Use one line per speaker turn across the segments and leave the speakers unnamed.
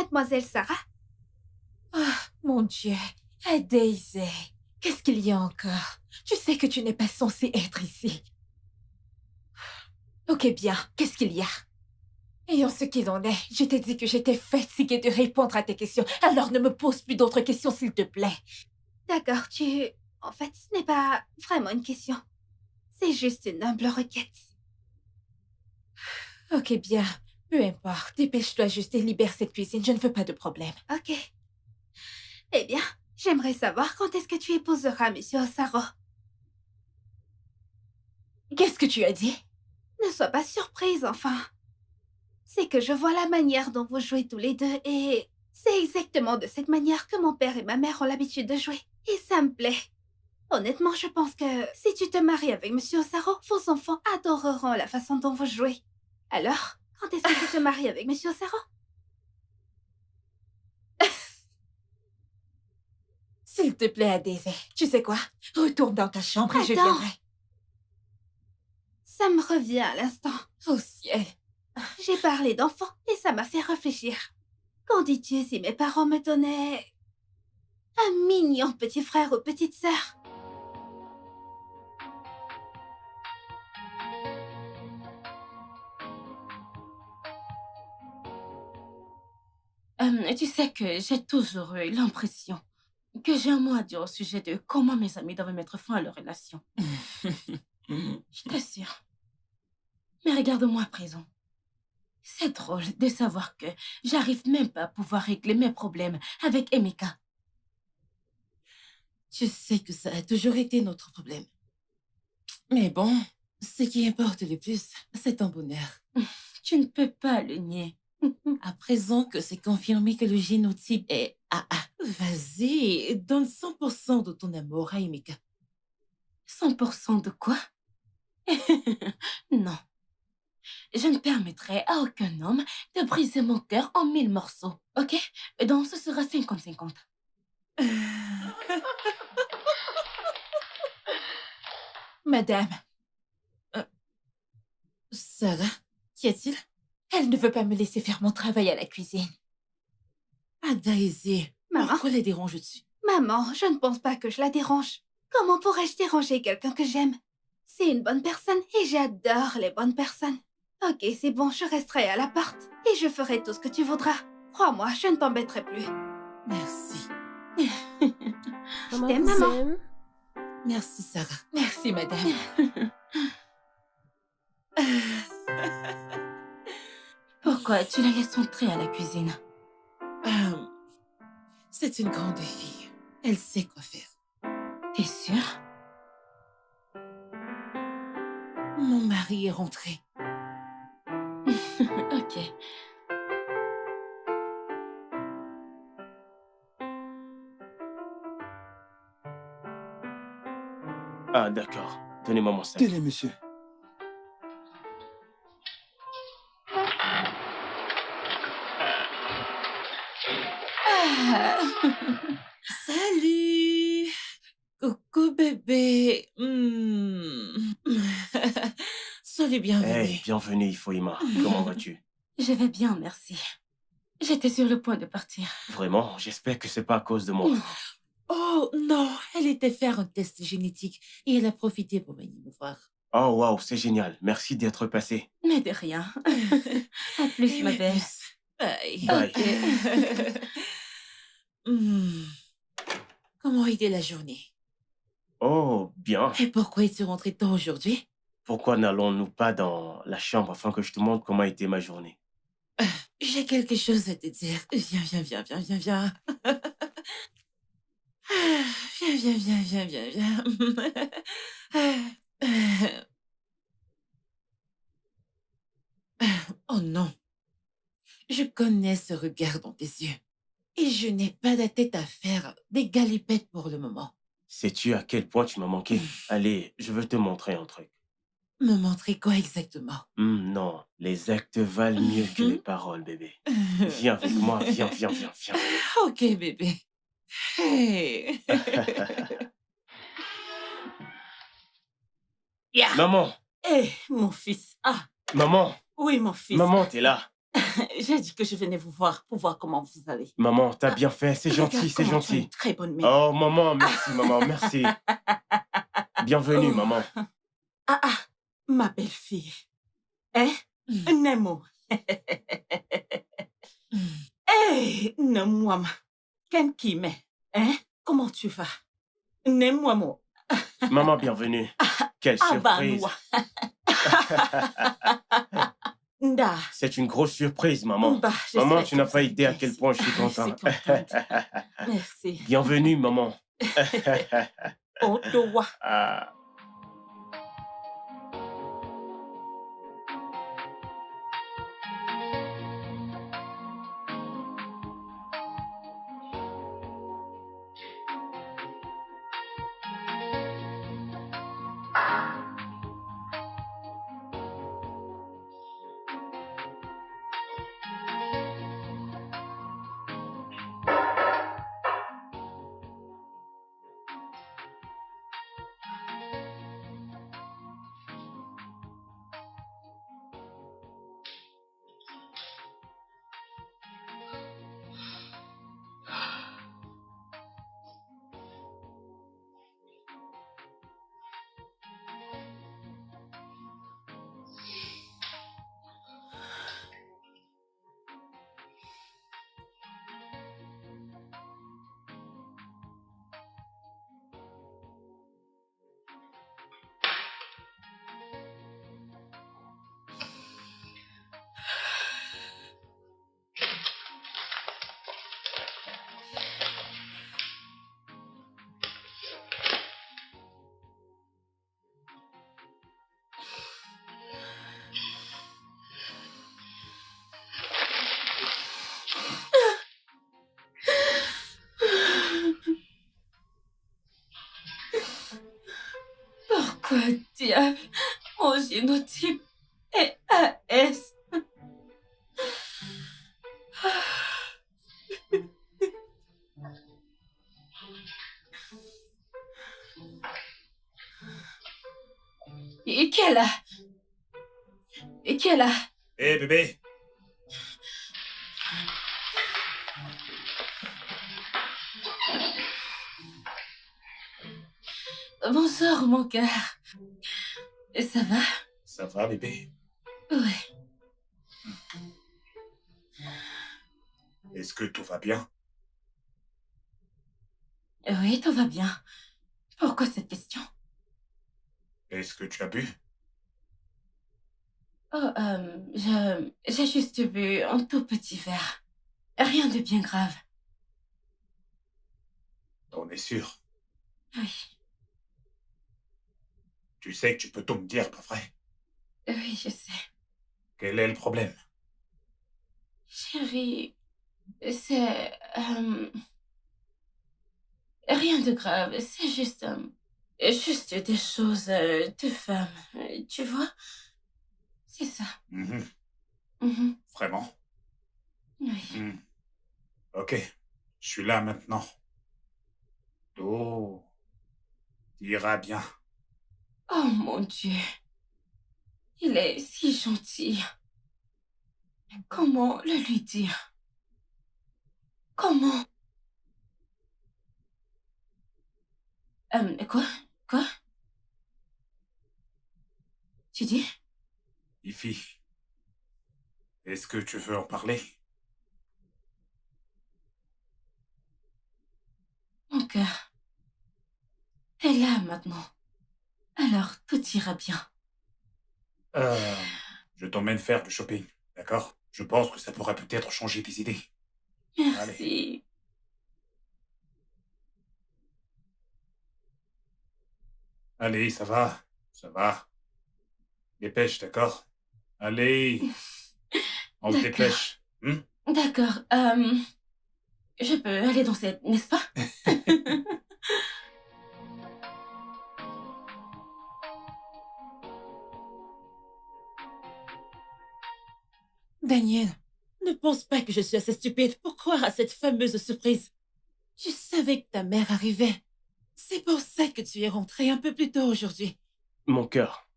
Mademoiselle Sarah?
Ah, mon Dieu. Hey, Daisy. Qu'est-ce qu'il y a encore? Tu sais que tu n'es pas censée être ici. Ok, bien. Qu'est-ce qu'il y a? Et en ce qu'il en est, je t'ai dit que j'étais fatiguée de répondre à tes questions. Alors ne me pose plus d'autres questions, s'il te plaît.
D'accord, En fait, ce n'est pas vraiment une question. C'est juste une humble requête.
Ok, bien. Peu importe. Dépêche-toi juste et libère cette cuisine. Je ne veux pas de problème.
Ok. Eh bien, j'aimerais savoir quand est-ce que tu épouseras Monsieur Osaro.
Qu'est-ce que tu as dit?
Ne sois pas surprise, enfin. C'est que je vois la manière dont vous jouez tous les deux et c'est exactement de cette manière que mon père et ma mère ont l'habitude de jouer. Et ça me plaît. Honnêtement, je pense que si tu te maries avec Monsieur Osaro, vos enfants adoreront la façon dont vous jouez. Alors, quand est-ce que tu te maries avec Monsieur Osaro?
S'il te plaît, Daisy. Tu sais quoi? Retourne dans ta chambre et je
Attends!
viendrai.
Ça me revient à l'instant.
Oh ciel.
J'ai parlé d'enfants et ça m'a fait réfléchir. Qu'en dis-tu si mes parents me donnaient un mignon petit frère ou petite sœur?
Tu sais que j'ai toujours eu l'impression que j'ai un mot à dire au sujet de comment mes amis doivent mettre fin à leur relation. Je t'assure. Mais regarde-moi à présent. C'est drôle de savoir que j'arrive même pas à pouvoir régler mes problèmes avec Emeka.
Tu sais que ça a toujours été notre problème. Mais bon, ce qui importe le plus, c'est ton bonheur.
Tu ne peux pas le nier.
À présent que c'est confirmé que le génotype est AA, vas-y, donne 100% de ton amour à Emeka.
100% de quoi? Non. Je ne permettrai à aucun homme de briser mon cœur en 1000 morceaux, ok? Donc ce sera 50-50.
Madame,
Sarah, qu'y a-t-il?
elle ne veut pas me laisser faire mon travail à la cuisine.
Ah, Daisy,
Maman?
pourquoi la déranges-tu?
Maman, je ne pense pas que je la dérange. Comment pourrais-je déranger quelqu'un que j'aime? C'est une bonne personne et j'adore les bonnes personnes. Ok, c'est bon, je resterai à l'appart et je ferai tout ce que tu voudras. Crois-moi, je ne t'embêterai plus.
Merci.
Je t'aime, maman.
Merci, Sarah.
Merci, madame.
Pourquoi tu la laisses entrer à la cuisine?
C'est une grande fille. Elle sait quoi faire.
T'es sûre?
Mon mari est rentré.
Ok.
Ah, d'accord. Donnez-moi mon sac.
Tenez, monsieur.
Salut! Coucou bébé. Sois le bienvenu.
Hey, bienvenue, Ifoima. Comment vas-tu?
Je vais bien, merci. J'étais sur le point de partir.
Vraiment? J'espère que c'est pas à cause de moi.
Oh non, elle était faire un test génétique et elle a profité pour venir me voir.
Oh, waouh, c'est génial. Merci d'être passé.
Mais de rien. À plus, ma belle.
Bye.
Bye.
Hmm. Comment a été la journée?
Oh, bien.
Et pourquoi es-tu rentré tôt aujourd'hui?
Pourquoi n'allons-nous pas dans la chambre afin que je te montre comment a été ma journée?
J'ai quelque chose à te dire. Viens. Viens. Oh non. Je connais ce regard dans tes yeux. Et je n'ai pas la tête à faire des galipettes pour le moment.
Sais-tu à quel point tu m'as manqué? Allez, je veux te montrer un truc.
Me montrer quoi exactement?
Non, les actes valent mieux que les paroles, bébé. Viens avec moi, viens.
Ok, bébé. Hey.
Yeah.
Maman,
Eh, mon fils. Ah,
maman,
oui, mon fils.
maman, t'es là.
J'ai dit que je venais vous voir pour voir comment vous allez.
Maman, t'as
Ah,
bien fait, c'est
regarde
gentil, c'est
comment tu as une
gentil.
très bonne mine.
Oh, maman, merci. Bienvenue,
Oh.
maman.
Ah, ma belle-fille. Hein? Nemo. Hé, Nemwam. Ken Kime. Hein? Comment tu vas? Nemwamo.
Maman, bienvenue. Quelle surprise.
Abanwa. Nda.
C'est une grosse surprise, maman.
Bah,
Maman,
j'espère
tu n'as
que
pas
vous
idée à
allez
quel
bien.
point je suis
Je
content.
suis contente. Merci.
Bienvenue, maman.
Ottawa.
Ah.
Pourquoi diable mon génotype est AS? Et qui est là? Et qui est là?
Hé bébé,
Bonsoir, mon cœur. Ça va?
ça va bébé?
Ouais.
Est-ce que tout va bien?
Oui, tout va bien. Pourquoi cette question?
Est-ce que tu as bu?
Oh, j'ai juste bu un tout petit verre. Rien de bien grave.
On est sûr.
Oui,
Tu sais que tu peux tout me dire, pas vrai?
oui, je sais.
Quel est le problème?
Chérie, c'est... rien de grave, c'est juste... juste des choses de femme, tu vois? C'est ça.
Mhm.
Mhm,
Vraiment?
oui.
Mhm. Ok, je suis là maintenant. Tout ira bien.
Oh mon Dieu, il est si gentil. Comment le lui dire? Comment? Quoi? Quoi? Tu dis?
Ifi, est-ce que tu veux en parler?
Mon cœur est là maintenant. Alors tout ira bien.
Je t'emmène faire du shopping, d'accord? Je pense que ça pourrait peut-être changer tes idées.
Merci.
Allez, ça va, ça va. Dépêche, d'accord? Allez, on se
D'accord.
dépêche. Hmm?
D'accord. Je peux aller danser, n'est-ce pas?
Daniel, ne pense pas que je suis assez stupide pour croire à cette fameuse surprise. Tu savais que ta mère arrivait. C'est pour ça que tu es rentré un peu plus tôt aujourd'hui.
Mon cœur,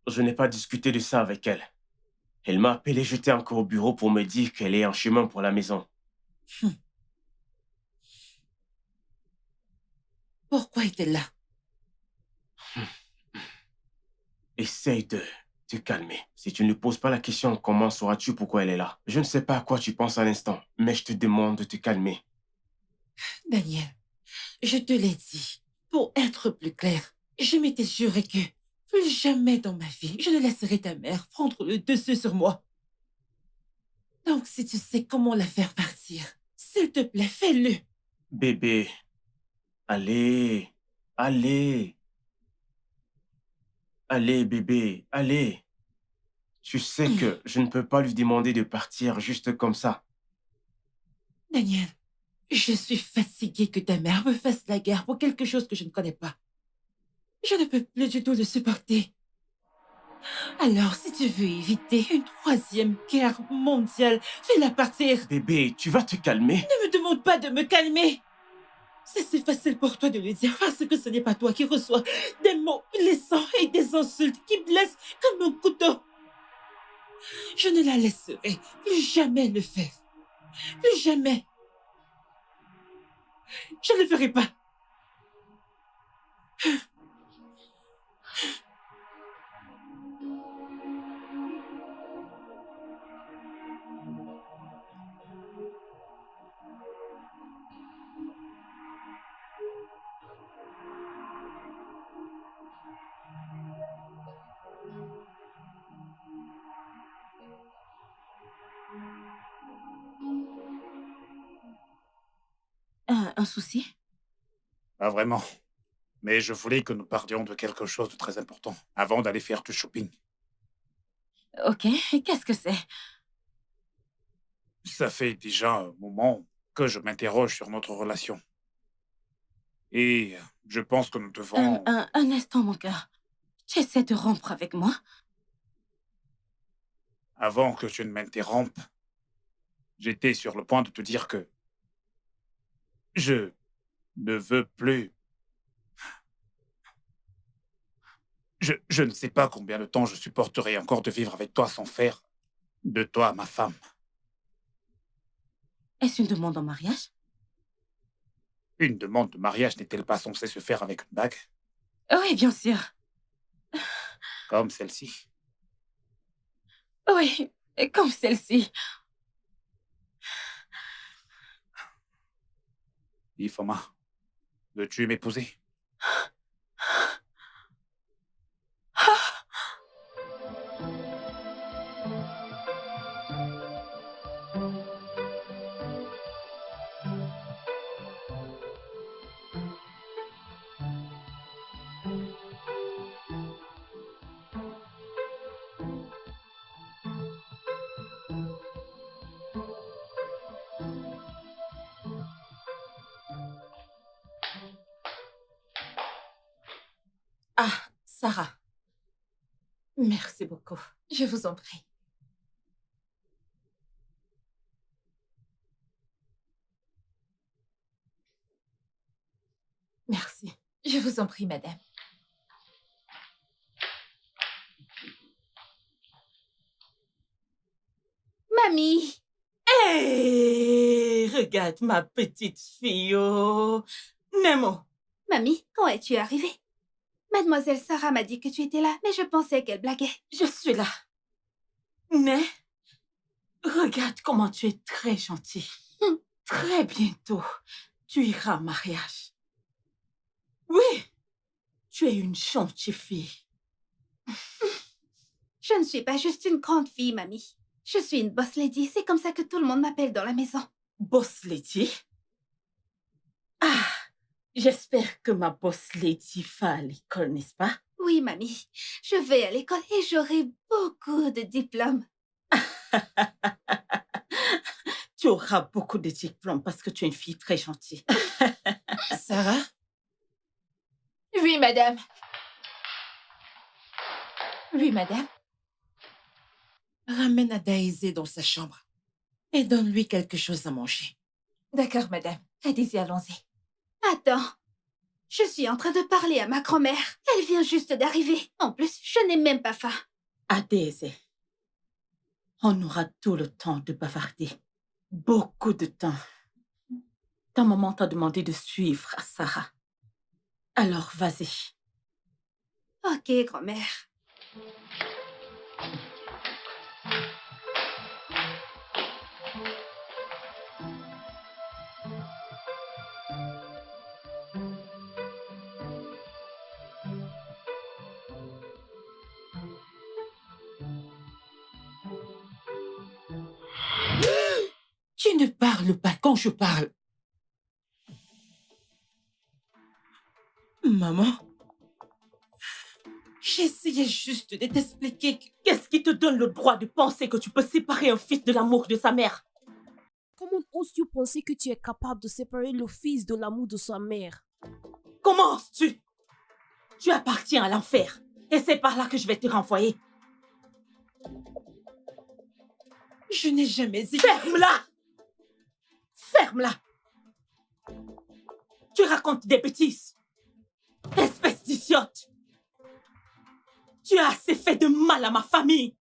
je n'ai pas discuté de ça avec elle. Elle m'a appelé, j'étais encore au bureau pour me dire qu'elle est en chemin pour la maison.
Pourquoi est-elle là?
Essaye de te calmer. Si tu ne lui poses pas la question, comment sauras-tu pourquoi elle est là? Je ne sais pas à quoi tu penses à l'instant, mais je te demande de te calmer.
Daniel, je te l'ai dit. Pour être plus clair, je m'étais juré que plus jamais dans ma vie, je ne laisserai ta mère prendre le dessus sur moi. Donc, si tu sais comment la faire partir, s'il te plaît, fais-le.
Bébé, allez, allez, allez, bébé, allez. Tu sais que je ne peux pas lui demander de partir juste comme ça.
Daniel, je suis fatiguée que ta mère me fasse la guerre pour quelque chose que je ne connais pas. Je ne peux plus du tout le supporter. Alors, si tu veux éviter une 3e guerre mondiale, fais-la partir.
Bébé, tu vas te calmer?
Ne me demande pas de me calmer. C'est si facile pour toi de le dire parce que ce n'est pas toi qui reçois des mots blessants et des insultes qui blessent comme un couteau. Je ne la laisserai plus jamais le faire. Plus jamais. Je ne le ferai pas.
Un souci?
Pas vraiment. Mais je voulais que nous parlions de quelque chose de très important avant d'aller faire du shopping.
Ok, qu'est-ce que c'est?
Ça fait déjà un moment que je m'interroge sur notre relation. Et je pense que nous devons...
Un instant, mon cœur. Tu essaies de rompre avec moi?
Avant que tu ne m'interrompes, j'étais sur le point de te dire que je ne veux plus... Je ne sais pas combien de temps je supporterai encore de vivre avec toi sans faire de toi ma femme.
Est-ce une demande en mariage?
Une demande de mariage n'est-elle pas censée se faire avec une bague,
Oui, bien sûr.
comme celle-ci?
Oui, comme celle-ci.
Ifoma, veux-tu m'épouser?
Ah, Sarah. Merci beaucoup. Je vous en prie. Merci. Je vous en prie, madame.
Mamie!
Hé, regarde ma petite fille. Oh. Nemo.
Mamie, quand es-tu arrivée? Mademoiselle Sarah m'a dit que tu étais là, mais je pensais qu'elle blaguait.
Je suis là. Mais, regarde comment tu es très gentil. Très bientôt, tu iras au mariage. Oui, tu es une gentille fille.
Je ne suis pas juste une grande fille, mamie. Je suis une boss lady, c'est comme ça que tout le monde m'appelle dans la maison.
Boss lady? Ah, j'espère que ma boss lady va à l'école, n'est-ce pas?
Oui, mamie. Je vais à l'école et j'aurai beaucoup de diplômes.
Tu auras beaucoup de diplômes parce que tu es une fille très gentille. Sarah?
Oui, madame. Oui, madame.
Ramène à Daisy dans sa chambre et donne-lui quelque chose à manger.
D'accord, madame. Allez-y, allons-y.
Attends. Je suis en train de parler à ma grand-mère. Elle vient juste d'arriver. En plus, je n'ai même pas faim.
À Daisy.
On aura tout le temps de bavarder. Beaucoup de temps. Ta maman t'a demandé de suivre Sarah. Alors, vas-y.
Ok, grand-mère.
Tu ne parles pas quand je parle. Maman, j'essayais juste de t'expliquer que...
Qu'est-ce qui te donne le droit de penser que tu peux séparer un fils de l'amour de sa mère?
Comment oses-tu penser que tu es capable de séparer le fils de l'amour de sa mère?
Comment oses-tu? Tu appartiens à l'enfer. Et c'est par là que je vais te renvoyer.
Je n'ai jamais dit...
Ferme-la! Ferme-la! Tu racontes des bêtises. Espèce d'idiote! Tu as assez fait de mal à ma famille.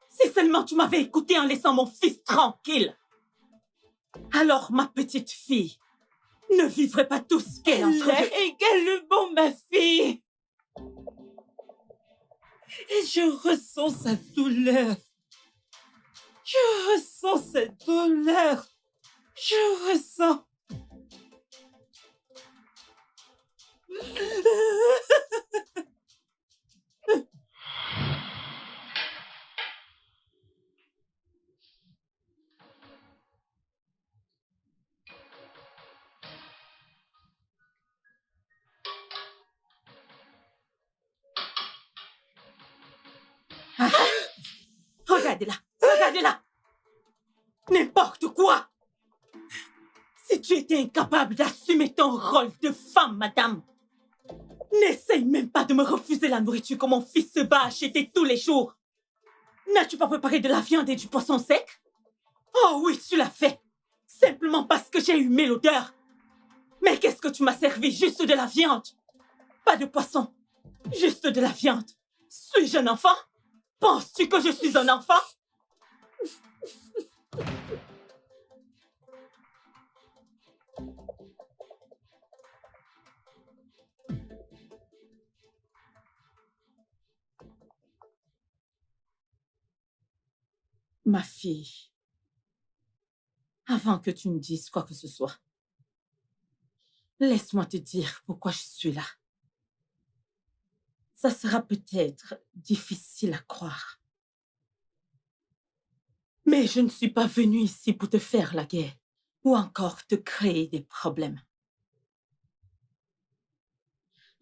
Si seulement tu m'avais écouté en laissant mon fils tranquille. Alors ma petite fille ne vivrait pas tout ce qu'elle est en train de...
également ma fille. Et je ressens sa douleur. Je ressens cette douleur. Je ressens.
Ah, regardez-la, regardez-la. N'importe quoi. Si tu étais incapable d'assumer ton rôle de femme, madame, n'essaye même pas de me refuser la nourriture que mon fils se bat à acheter tous les jours. N'as-tu pas préparé de la viande et du poisson sec? Oh oui, tu l'as fait. Simplement parce que j'ai humé l'odeur. Mais qu'est-ce que tu m'as servi? Juste de la viande. Pas de poisson. Juste de la viande. Suis-je un enfant? Penses-tu que je suis un enfant? Ma fille, avant que tu me dises quoi que ce soit, laisse-moi te dire pourquoi je suis là. Ça sera peut-être difficile à croire. Mais je ne suis pas venue ici pour te faire la guerre ou encore te créer des problèmes.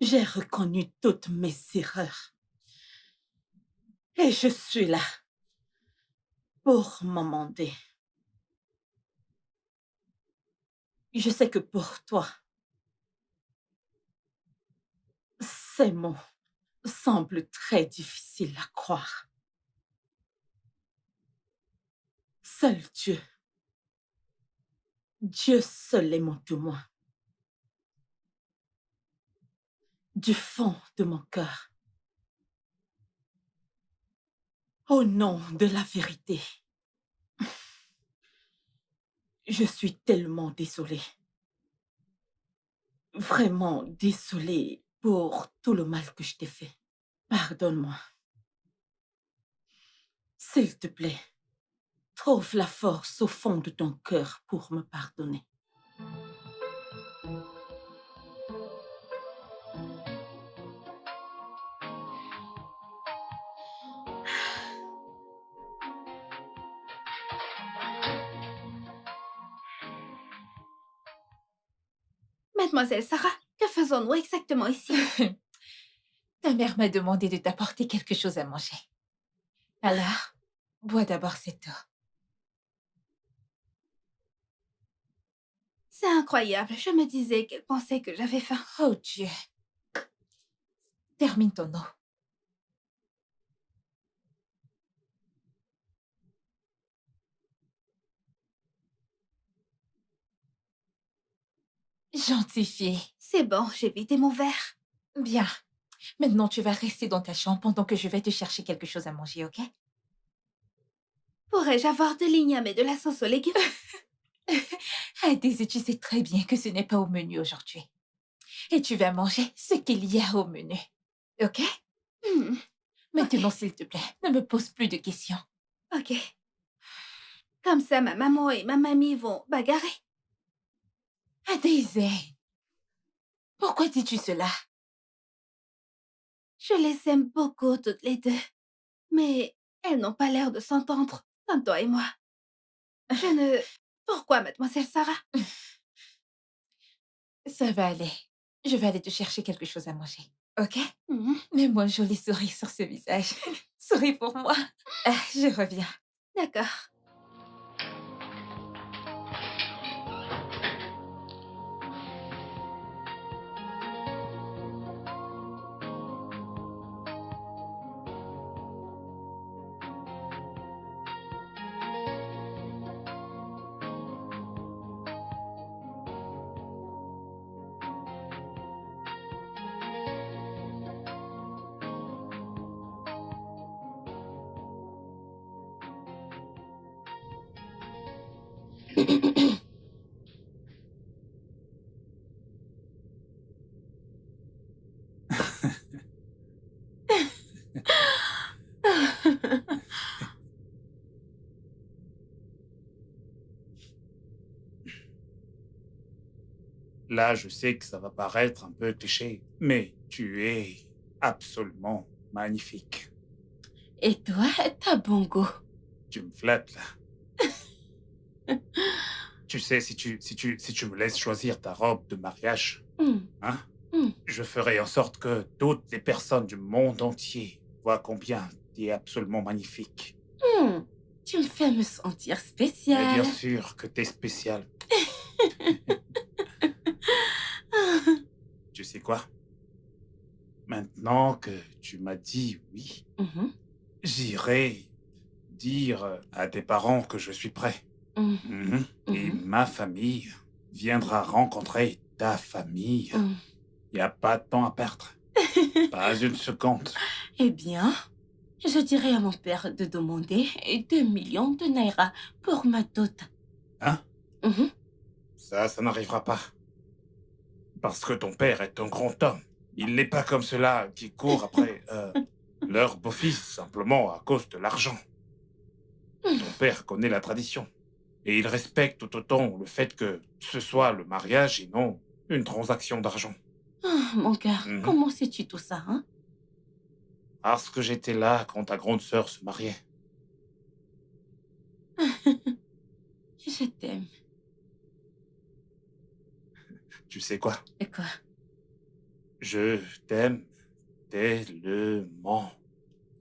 J'ai reconnu toutes mes erreurs. Et je suis là pour m'amender. Je sais que pour toi, ces mots semblent très difficiles à croire. Seul Dieu, Dieu seul est mon témoin. Du fond de mon cœur, au nom de la vérité, je suis tellement désolée. Vraiment désolée pour tout le mal que je t'ai fait. Pardonne-moi. S'il te plaît, trouve la force au fond de ton cœur pour me pardonner.
Mademoiselle Sarah, que faisons-nous exactement ici?
Ta mère m'a demandé de t'apporter quelque chose à manger. Alors, bois d'abord cette eau.
C'est incroyable. Je me disais qu'elle pensait que j'avais faim.
Oh Dieu. Termine ton eau. Gentille fille.
C'est bon, j'ai vidé mon verre.
Bien. Maintenant, tu vas rester dans ta chambre pendant que je vais te chercher quelque chose à manger, ok?
Pourrais-je avoir de l'igname et de la sauce aux légumes?
Ah, Daisy, tu sais très bien que ce n'est pas au menu aujourd'hui. Et tu vas manger ce qu'il y a au menu. OK?
Hmm,
Maintenant, s'il te plaît, ne me pose plus de questions.
ok. Comme ça, ma maman et ma mamie vont bagarrer.
Ah, Daisy, pourquoi dis-tu cela?
Je les aime beaucoup toutes les deux. Mais elles n'ont pas l'air de s'entendre, comme toi et moi. Je ne... Pourquoi, mademoiselle Sarah?
Ça va aller. Je vais aller te chercher quelque chose à manger. OK?
Hmm,
Mets-moi un joli sourire sur ce visage. Souris pour moi. Ah, je reviens.
d'accord.
Là, je sais que ça va paraître un peu cliché, mais tu es absolument magnifique.
Et toi, t'as bon goût.
Tu me flattes, là. Tu sais, si tu me laisses choisir ta robe de mariage,
Hmm,
hein,
hmm.
je ferai en sorte que toutes les personnes du monde entier voient combien tu es absolument magnifique.
Hmm, tu me fais me sentir
Mais
spéciale.
bien sûr que tu es spécial. Tu sais quoi? Maintenant que tu m'as dit oui,
Mhm,
j'irai dire à tes parents que je suis prêt.
mhm,
Mhm. Et
mhm,
ma famille viendra rencontrer ta famille.
mhm.
Il n'y a pas de temps à perdre. Pas une seconde.
Eh bien, je dirai à mon père de demander 2 millions de naira pour ma dot.
Hein?
Mhm.
Ça n'arrivera pas. Parce que ton père est un grand homme. Il n'est pas comme ceux-là qui courent après leur beau-fils simplement à cause de l'argent. Ton père connaît la tradition. Et il respecte tout autant le fait que ce soit le mariage et non une transaction d'argent.
Ah, mon cœur,
Mhm.
comment sais-tu tout ça, hein?
Parce que j'étais là quand ta grande sœur se mariait.
Je t'aime.
Tu sais quoi?
Et quoi?
Je t'aime tellement.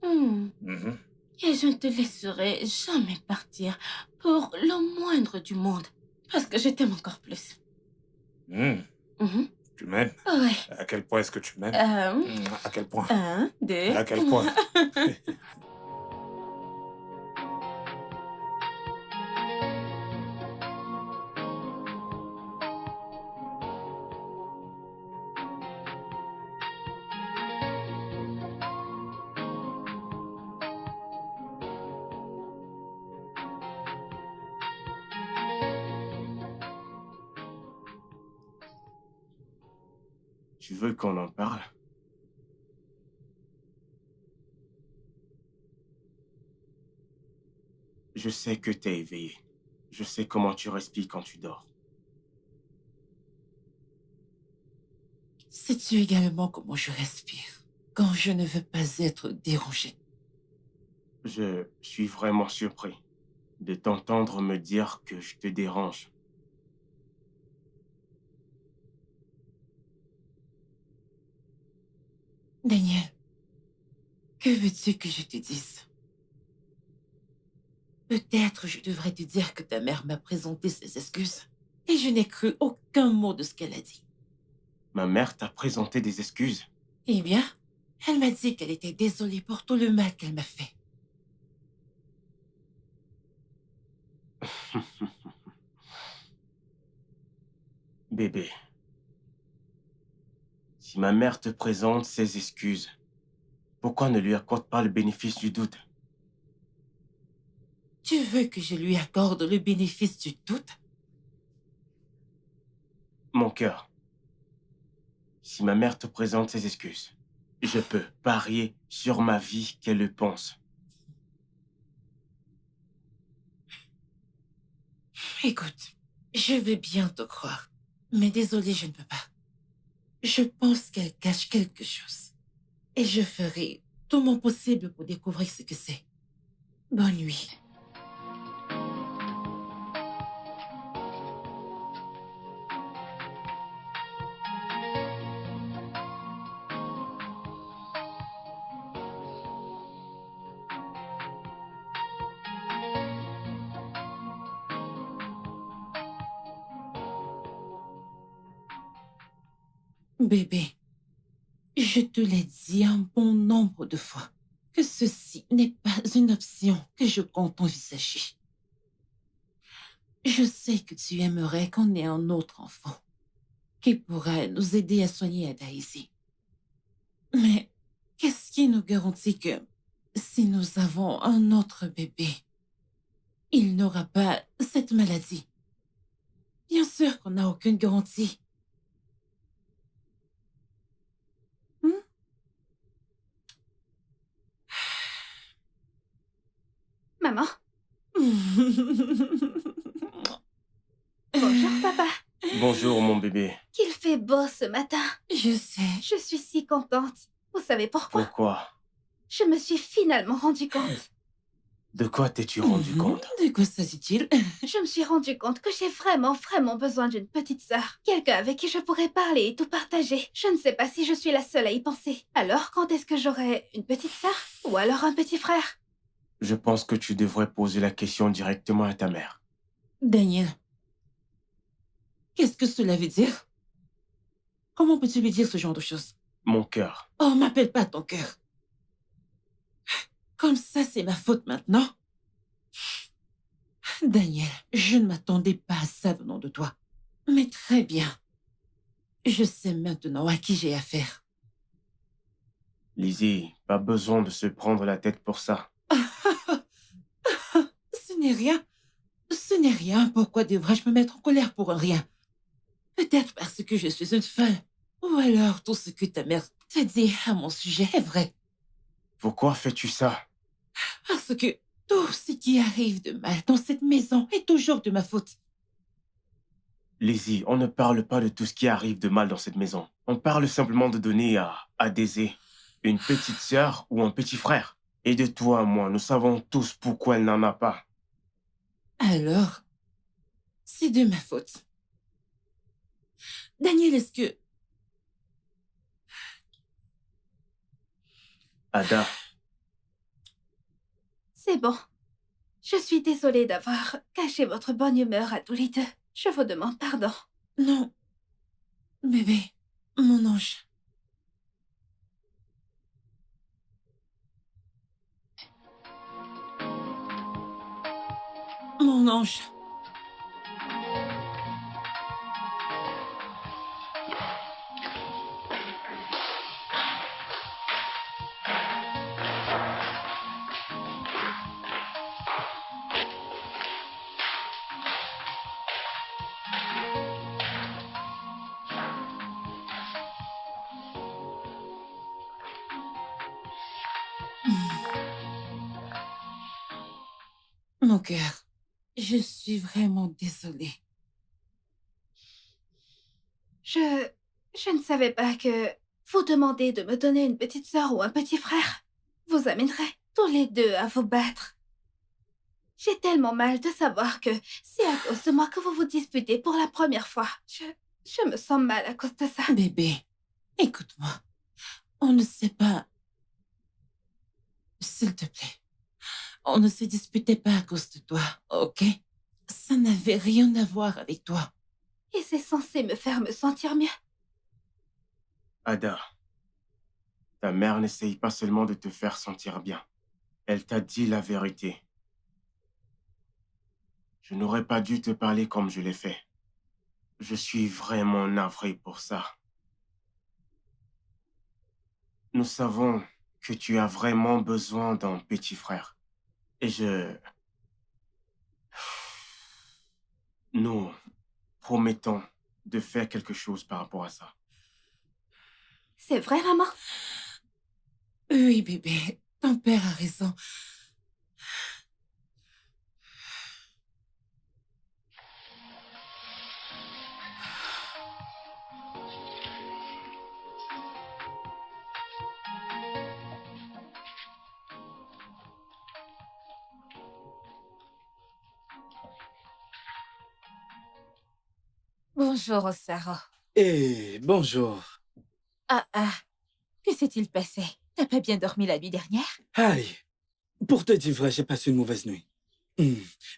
Hmm.
Mhm.
Et je ne te laisserai jamais partir pour le moindre du monde. Parce que je t'aime encore plus.
Mhm.
Mhm.
Tu m'aimes?
Ouais.
À quel point est-ce que tu m'aimes? À quel point?
1, 2.
À quel point?
Tu veux qu'on en parle? Je sais que t'es éveillé. Je sais comment tu respires quand tu dors.
Sais-tu également comment je respire quand je ne veux pas être dérangée?
Je suis vraiment surpris de t'entendre me dire que je te dérange.
Daniel, que veux-tu que je te dise? Peut-être je devrais te dire que ta mère m'a présenté ses excuses et je n'ai cru aucun mot de ce qu'elle a dit.
Ma mère t'a présenté des excuses.
Eh bien, elle m'a dit qu'elle était désolée pour tout le mal qu'elle m'a fait.
Bébé, si ma mère te présente ses excuses, pourquoi ne lui accorde pas le bénéfice du doute?
Tu veux que je lui accorde le bénéfice du doute?
Mon cœur, si ma mère te présente ses excuses, je peux parier sur ma vie qu'elle le pense.
Écoute, je veux bien te croire, mais désolé, je ne peux pas. Je pense qu'elle cache quelque chose. Et je ferai tout mon possible pour découvrir ce que c'est. Bonne nuit. Bébé, je te l'ai dit un bon nombre de fois que ceci n'est pas une option que je compte envisager. Je sais que tu aimerais qu'on ait un autre enfant qui pourrait nous aider à soigner Daisy. Mais qu'est-ce qui nous garantit que si nous avons un autre bébé, il n'aura pas cette maladie? Bien sûr qu'on n'a aucune garantie. Hmm?
Maman, bonjour papa.
Bonjour, mon bébé.
Qu'il fait beau ce matin.
Je sais.
Je suis si contente. Vous savez pourquoi?
Pourquoi?
Je me suis finalement rendu compte.
De quoi t'es-tu rendu compte?
De quoi s'agit-il?
Je me suis rendu compte que j'ai vraiment besoin d'une petite sœur. Quelqu'un avec qui je pourrais parler et tout partager. Je ne sais pas si je suis la seule à y penser. Alors, quand est-ce que j'aurai une petite sœur? Ou alors un petit frère?
Je pense que tu devrais poser la question directement à ta mère.
Daniel, qu'est-ce que cela veut dire? Comment peux-tu lui dire ce genre de choses?
Mon cœur.
Oh, m'appelle pas ton cœur. Comme ça, c'est ma faute maintenant. Daniel, je ne m'attendais pas à ça venant de toi. Mais très bien. Je sais maintenant à qui j'ai affaire.
Lizzie, pas besoin de se prendre la tête pour ça.
Ce n'est rien. Ce n'est rien. Pourquoi devrais-je me mettre en colère pour un rien? Peut-être parce que je suis une folle. Ou alors tout ce que ta mère t'a dit à mon sujet est vrai.
Pourquoi fais-tu ça?
Parce que tout ce qui arrive de mal dans cette maison est toujours de ma faute.
Lizzie, on ne parle pas de tout ce qui arrive de mal dans cette maison. On parle simplement de donner à Daisy une petite sœur ou un petit frère. Et de toi à moi, nous savons tous pourquoi elle n'en a pas.
Alors, c'est de ma faute. Daniel, est-ce que...
Ada,
C'est bon. Je suis désolée d'avoir caché votre bonne humeur à tous les deux. Je vous demande pardon.
Non. Bébé, mon ange. Mon ange. Mon cœur, je suis vraiment désolée.
Je ne savais pas que vous demandez de me donner une petite sœur ou un petit frère vous amènerait tous les deux à vous battre. J'ai tellement mal de savoir que c'est à cause de moi que vous vous disputez pour la première fois. Je me sens mal à cause de ça.
Bébé, écoute-moi. On ne sait pas... S'il te plaît. On ne se disputait pas à cause de toi, ok? Ça n'avait rien à voir avec toi.
Et c'est censé me faire me sentir mieux.
Ada, ta mère n'essaye pas seulement de te faire sentir bien. Elle t'a dit la vérité. Je n'aurais pas dû te parler comme je l'ai fait. Je suis vraiment navré pour ça. Nous savons que tu as vraiment besoin d'un petit frère. Et nous promettons de faire quelque chose par rapport à ça.
C'est vrai, maman?
Oui, bébé, ton père a raison.
Bonjour, Sarah.
Eh, bonjour.
Ah, que s'est-il passé? T'as pas bien dormi la nuit dernière?
Aïe, pour te dire vrai, j'ai passé une mauvaise nuit. Hmm.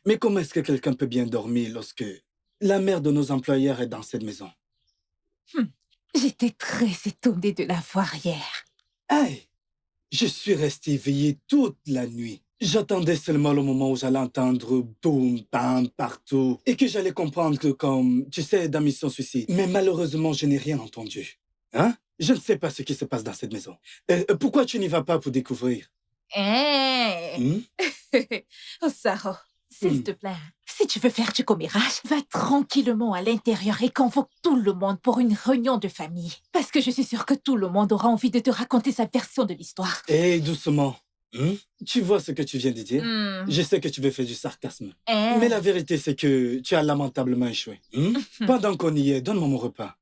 Mais comment est-ce que quelqu'un peut bien dormir lorsque la mère de nos employeurs est dans cette maison?
J'étais très étonnée de la voir hier.
Aïe, je suis resté éveillé toute la nuit. J'attendais seulement le moment où j'allais entendre boum, bam, partout et que j'allais comprendre que comme, tu sais, dans Mission Suicide. Mais malheureusement, je n'ai rien entendu. Hein? Je ne sais pas ce qui se passe dans cette maison. Pourquoi tu n'y vas pas pour découvrir? Hmm?
Oh, Sarah, s'il te plaît, si tu veux faire du commérage, va tranquillement à l'intérieur et convoque tout le monde pour une réunion de famille. Parce que je suis sûre que tout le monde aura envie de te raconter sa version de l'histoire.
Eh, doucement. Hmm? Tu vois ce que tu viens de dire? Je sais que tu veux faire du sarcasme. Mais la vérité, c'est que tu as lamentablement échoué. Pendant qu'on y est, donne-moi mon repas.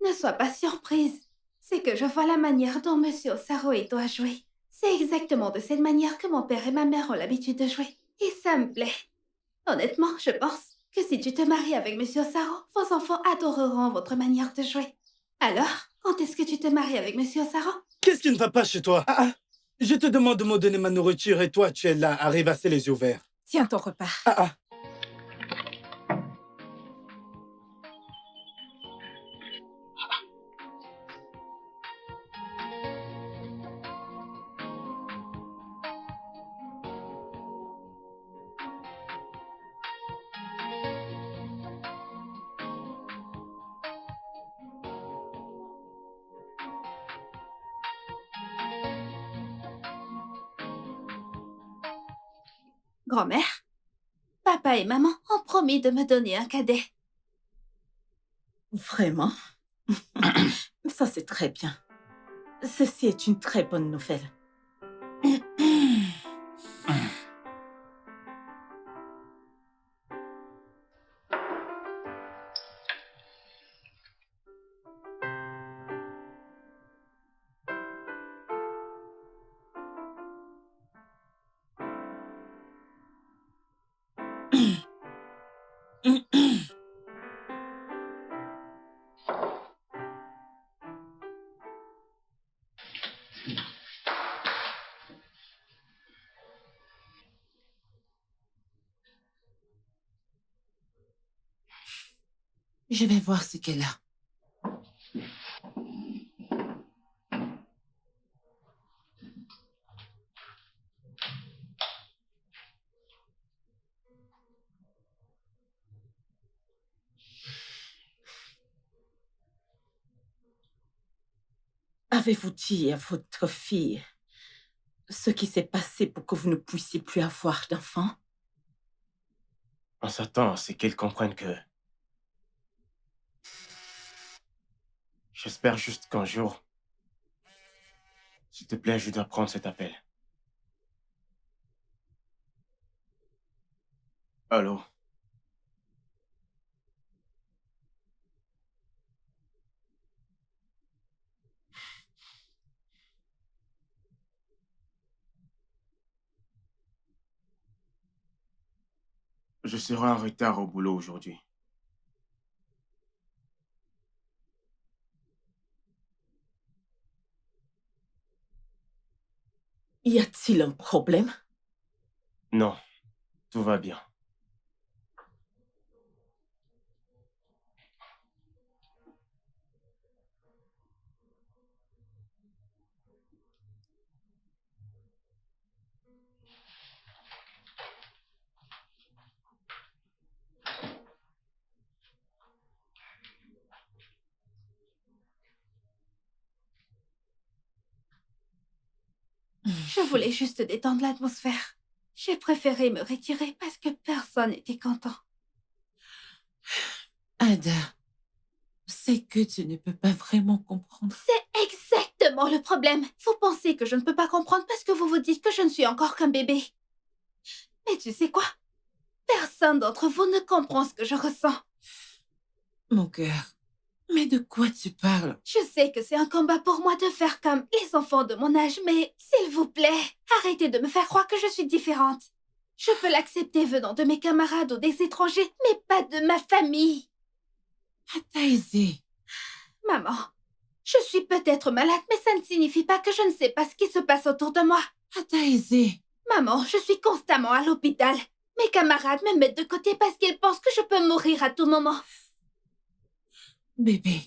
Ne sois pas surprise. C'est que je vois la manière dont Monsieur Osaroe doit jouer. C'est exactement de cette manière que mon père et ma mère ont l'habitude de jouer. Et ça me plaît. Honnêtement, je pense que si tu te maries avec Monsieur Osaro, vos enfants adoreront votre manière de jouer. Alors, quand est-ce que tu te maries avec Monsieur Osaro?
Qu'est-ce qui ne va pas chez toi? Je te demande de me donner ma nourriture et toi, tu es là à rêvasser les yeux ouverts.
Tiens ton repas.
Grand-mère, papa et maman ont promis de me donner un cadet.
Vraiment? Ça, c'est très bien. Ceci est une très bonne nouvelle.
Je vais voir ce qu'elle a.
Avez-vous dit à votre fille ce qui s'est passé pour que vous ne puissiez plus avoir d'enfants?
On s'attend à ce qu'elle comprenne que... J'espère juste qu'un jour... S'il te plaît, je dois prendre cet appel. Allô? Je serai en retard au boulot aujourd'hui.
Y a-t-il un problème?
Non, tout va bien.
Je voulais juste détendre l'atmosphère. J'ai préféré me retirer parce que personne n'était content.
Ada, c'est que tu ne peux pas vraiment comprendre.
C'est exactement le problème. Vous pensez que je ne peux pas comprendre parce que vous vous dites que je ne suis encore qu'un bébé. Mais tu sais quoi? Personne d'entre vous ne comprend ce que je ressens.
Mon cœur, mais de quoi tu parles?
Je sais que c'est un combat pour moi de faire comme les enfants de mon âge, mais s'il vous plaît, arrêtez de me faire croire que je suis différente. Je peux l'accepter venant de mes camarades ou des étrangers, mais pas de ma famille.
Ataïsé,
Maman, je suis peut-être malade, mais ça ne signifie pas que je ne sais pas ce qui se passe autour de moi.
Ataïsé,
Maman, je suis constamment à l'hôpital. Mes camarades me mettent de côté parce qu'ils pensent que je peux mourir à tout moment.
bébé,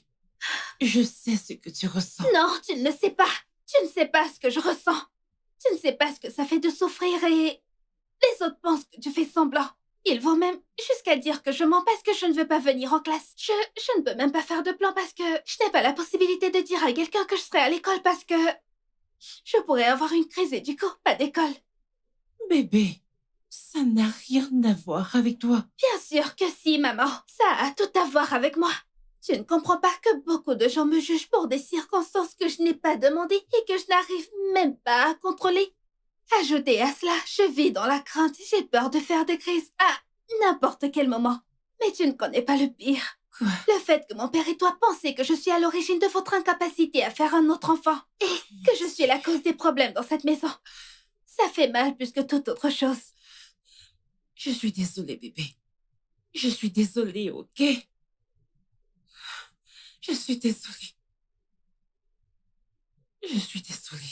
je sais ce que tu ressens.
Non, tu ne le sais pas. Tu ne sais pas ce que je ressens. Tu ne sais pas ce que ça fait de souffrir et... Les autres pensent que tu fais semblant. Ils vont même jusqu'à dire que je mens parce que je ne veux pas venir en classe. Je ne peux même pas faire de plan parce que je n'ai pas la possibilité de dire à quelqu'un que je serai à l'école parce que... Je pourrais avoir une crise et du coup, pas d'école.
Bébé, ça n'a rien à voir avec toi.
Bien sûr que si, maman. Ça a tout à voir avec moi. Tu ne comprends pas que beaucoup de gens me jugent pour des circonstances que je n'ai pas demandées et que je n'arrive même pas à contrôler. Ajoutez à cela, je vis dans la crainte, j'ai peur de faire des crises à n'importe quel moment. Mais tu ne connais pas le pire.
Quoi?
Le fait que mon père et toi pensez que je suis à l'origine de votre incapacité à faire un autre enfant et que je suis la cause des problèmes dans cette maison. Ça fait mal plus que toute autre chose.
Je suis désolée, bébé. Je suis désolée, ok? Je suis désolée. Je suis désolée.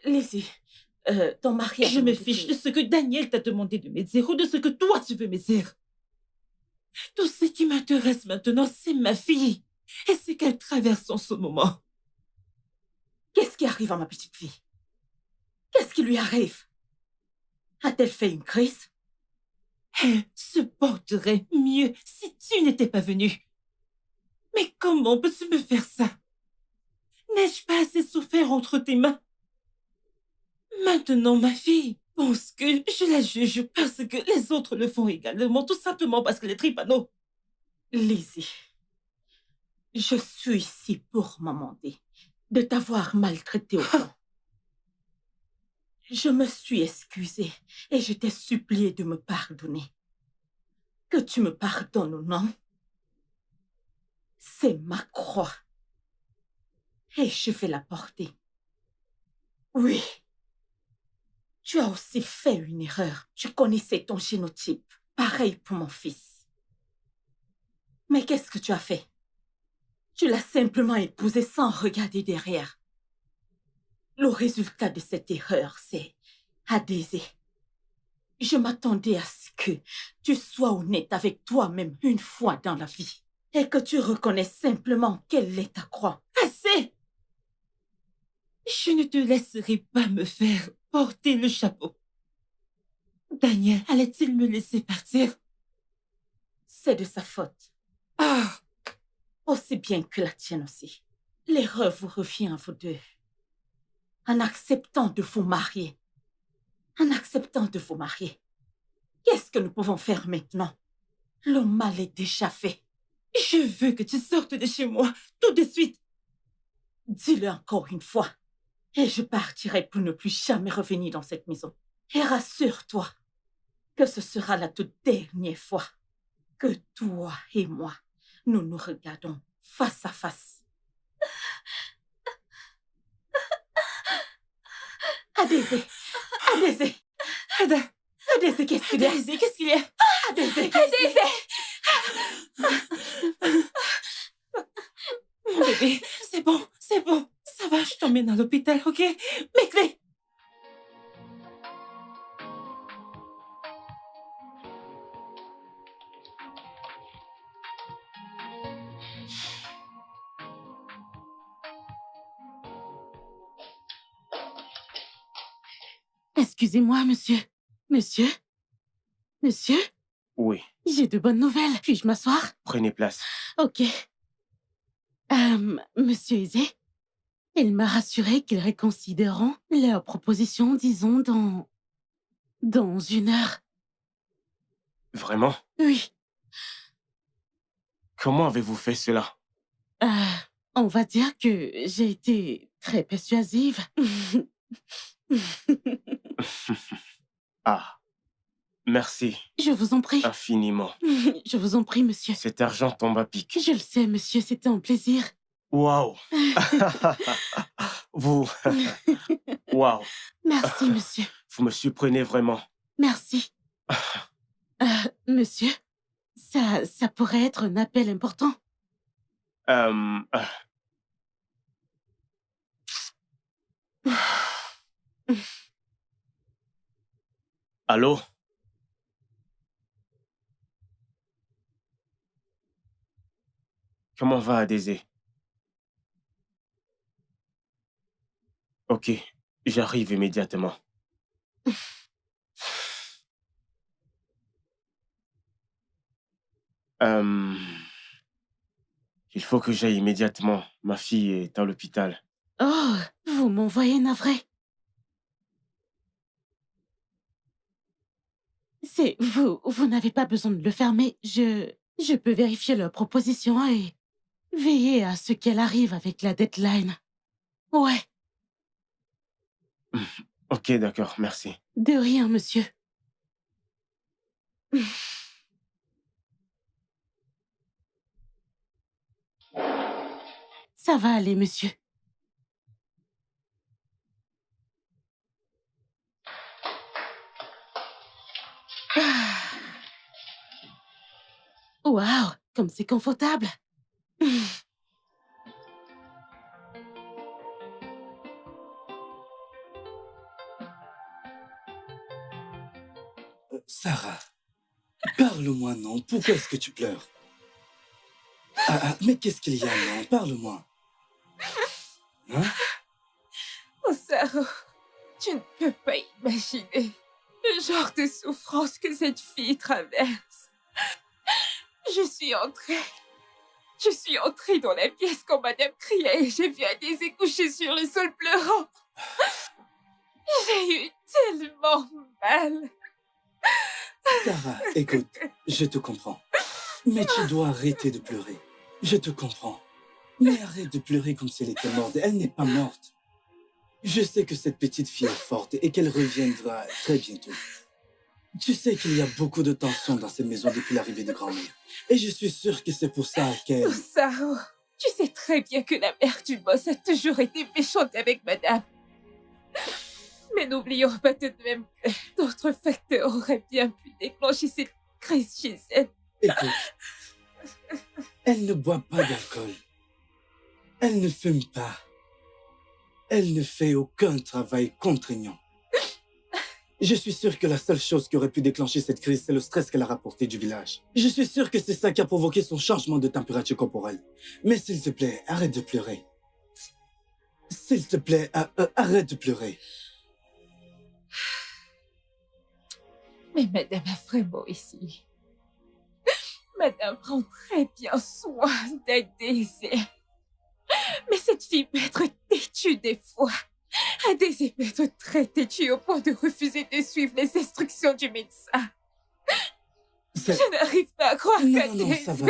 Lizzie, ton mari a
Je me
demandé
fiche
que-
de ce que Daniel t'a demandé de me dire ou de ce que toi tu veux me dire. Tout ce qui m'intéresse maintenant, c'est ma fille et ce qu'elle traverse en ce moment.
Qu'est-ce qui arrive à ma petite fille? Qu'est-ce qui lui arrive? A-t-elle fait une crise?
Elle se porterait mieux si tu n'étais pas venu. Mais comment peux-tu me faire ça? N'ai-je pas assez souffert entre tes mains? Maintenant, ma fille pense que je la juge parce que les autres le font également, tout simplement parce qu'elle est tripano.
Lizzie, je suis ici pour m'amender de t'avoir maltraité autant. Je me suis excusée et je t'ai supplié de me pardonner. Que tu me pardonnes ou non, c'est ma croix. Et je vais la porter. Oui. Tu as aussi fait une erreur. Tu connaissais ton génotype. Pareil pour mon fils. Mais qu'est-ce que tu as fait? Tu l'as simplement épousé sans regarder derrière. Le résultat de cette erreur, c'est Adésée. Je m'attendais à ce que tu sois honnête avec toi-même une fois dans la vie et que tu reconnaisses simplement quelle est ta croix.
Assez! Je ne te laisserai pas me faire porter le chapeau. Daniel allait-il me laisser partir?
C'est de sa faute.
Ah!
Aussi bien que la tienne aussi. L'erreur vous revient à vous deux. En acceptant de vous marier. En acceptant de vous marier. Qu'est-ce que nous pouvons faire maintenant? Le mal est déjà fait.
Je veux que tu sortes de chez moi tout de suite.
Dis-le encore une fois. Et je partirai pour ne plus jamais revenir dans cette maison. Et rassure-toi que ce sera la toute dernière fois que toi et moi, nous nous regardons face à face. Adésée, Adésée,
Ada,
Adésée, qu'est-ce qu'il y a?
Adésée, qu'est-ce qu'il y a?
Adésée,
Mon bébé, c'est bon, c'est bon. Ça va, je t'emmène à l'hôpital, ok? Mes clés!
Excusez-moi, monsieur. Monsieur? Monsieur?
Oui,
J'ai de bonnes nouvelles. Puis-je m'asseoir?
prenez place.
Ok. Monsieur Izé, il m'a rassuré qu'ils réconsidéreront leur proposition, disons, dans 1 heure.
Vraiment?
Oui.
Comment avez-vous fait cela?
On va dire que j'ai été très persuasive.
Ah, merci
Je vous en prie.
infiniment.
Je vous en prie, monsieur.
Cet argent tombe à pic.
Je le sais, monsieur, c'était un plaisir.
Waouh! Vous... Waouh!
Merci, monsieur.
Vous me surprenez vraiment.
Merci. Monsieur, ça pourrait être un appel important.
Euh, Allô? Comment va Adésé? Ok, j'arrive immédiatement. Euh, Il faut que j'aille immédiatement. Ma fille est à l'hôpital.
Oh, vous m'envoyez navré. Vous n'avez pas besoin de le fermer. Je peux vérifier leur proposition et veiller à ce qu'elle arrive avec la deadline. Ouais,
Ok, d'accord, merci.
de rien, monsieur. Ça va aller, monsieur. Waouh, comme c'est confortable.
Sarah, parle-moi, non. Pourquoi est-ce que tu pleures? Mais qu'est-ce qu'il y a, non? Parle-moi. Hein?
Oh, Sarah, tu ne peux pas imaginer le genre de souffrance que cette fille traverse. Je suis entrée dans la pièce quand madame criait et j'ai vu Adésé couché sur le sol pleurant. J'ai eu tellement mal.
Sarah, écoute, je te comprends. Mais tu dois arrêter de pleurer. Je te comprends. Mais arrête de pleurer comme si elle était morte. Elle n'est pas morte. Je sais que cette petite fille est forte et qu'elle reviendra très bientôt. Tu sais qu'il y a beaucoup de tension dans cette maison depuis l'arrivée de grand-mère. Et je suis sûre que c'est pour ça qu'elle...
Oh, Sarah, tu sais très bien que la mère du boss a toujours été méchante avec madame. Mais n'oublions pas tout de même que d'autres facteurs auraient bien pu déclencher cette crise chez elle.
Écoute, elle ne boit pas d'alcool. Elle ne fume pas. Elle ne fait aucun travail contraignant. Je suis sûr que la seule chose qui aurait pu déclencher cette crise, c'est le stress qu'elle a rapporté du village. Je suis sûr que c'est ça qui a provoqué son changement de température corporelle. Mais s'il te plaît, arrête de pleurer. S'il te plaît, arrête de pleurer.
Mais madame a vraiment ici. Madame prend très bien soin d'Adésé. Mais cette fille peut être têtue des fois. Adésé peut être très têtue au point de refuser de suivre les instructions du médecin. Je n'arrive pas à croire
Non, ça va.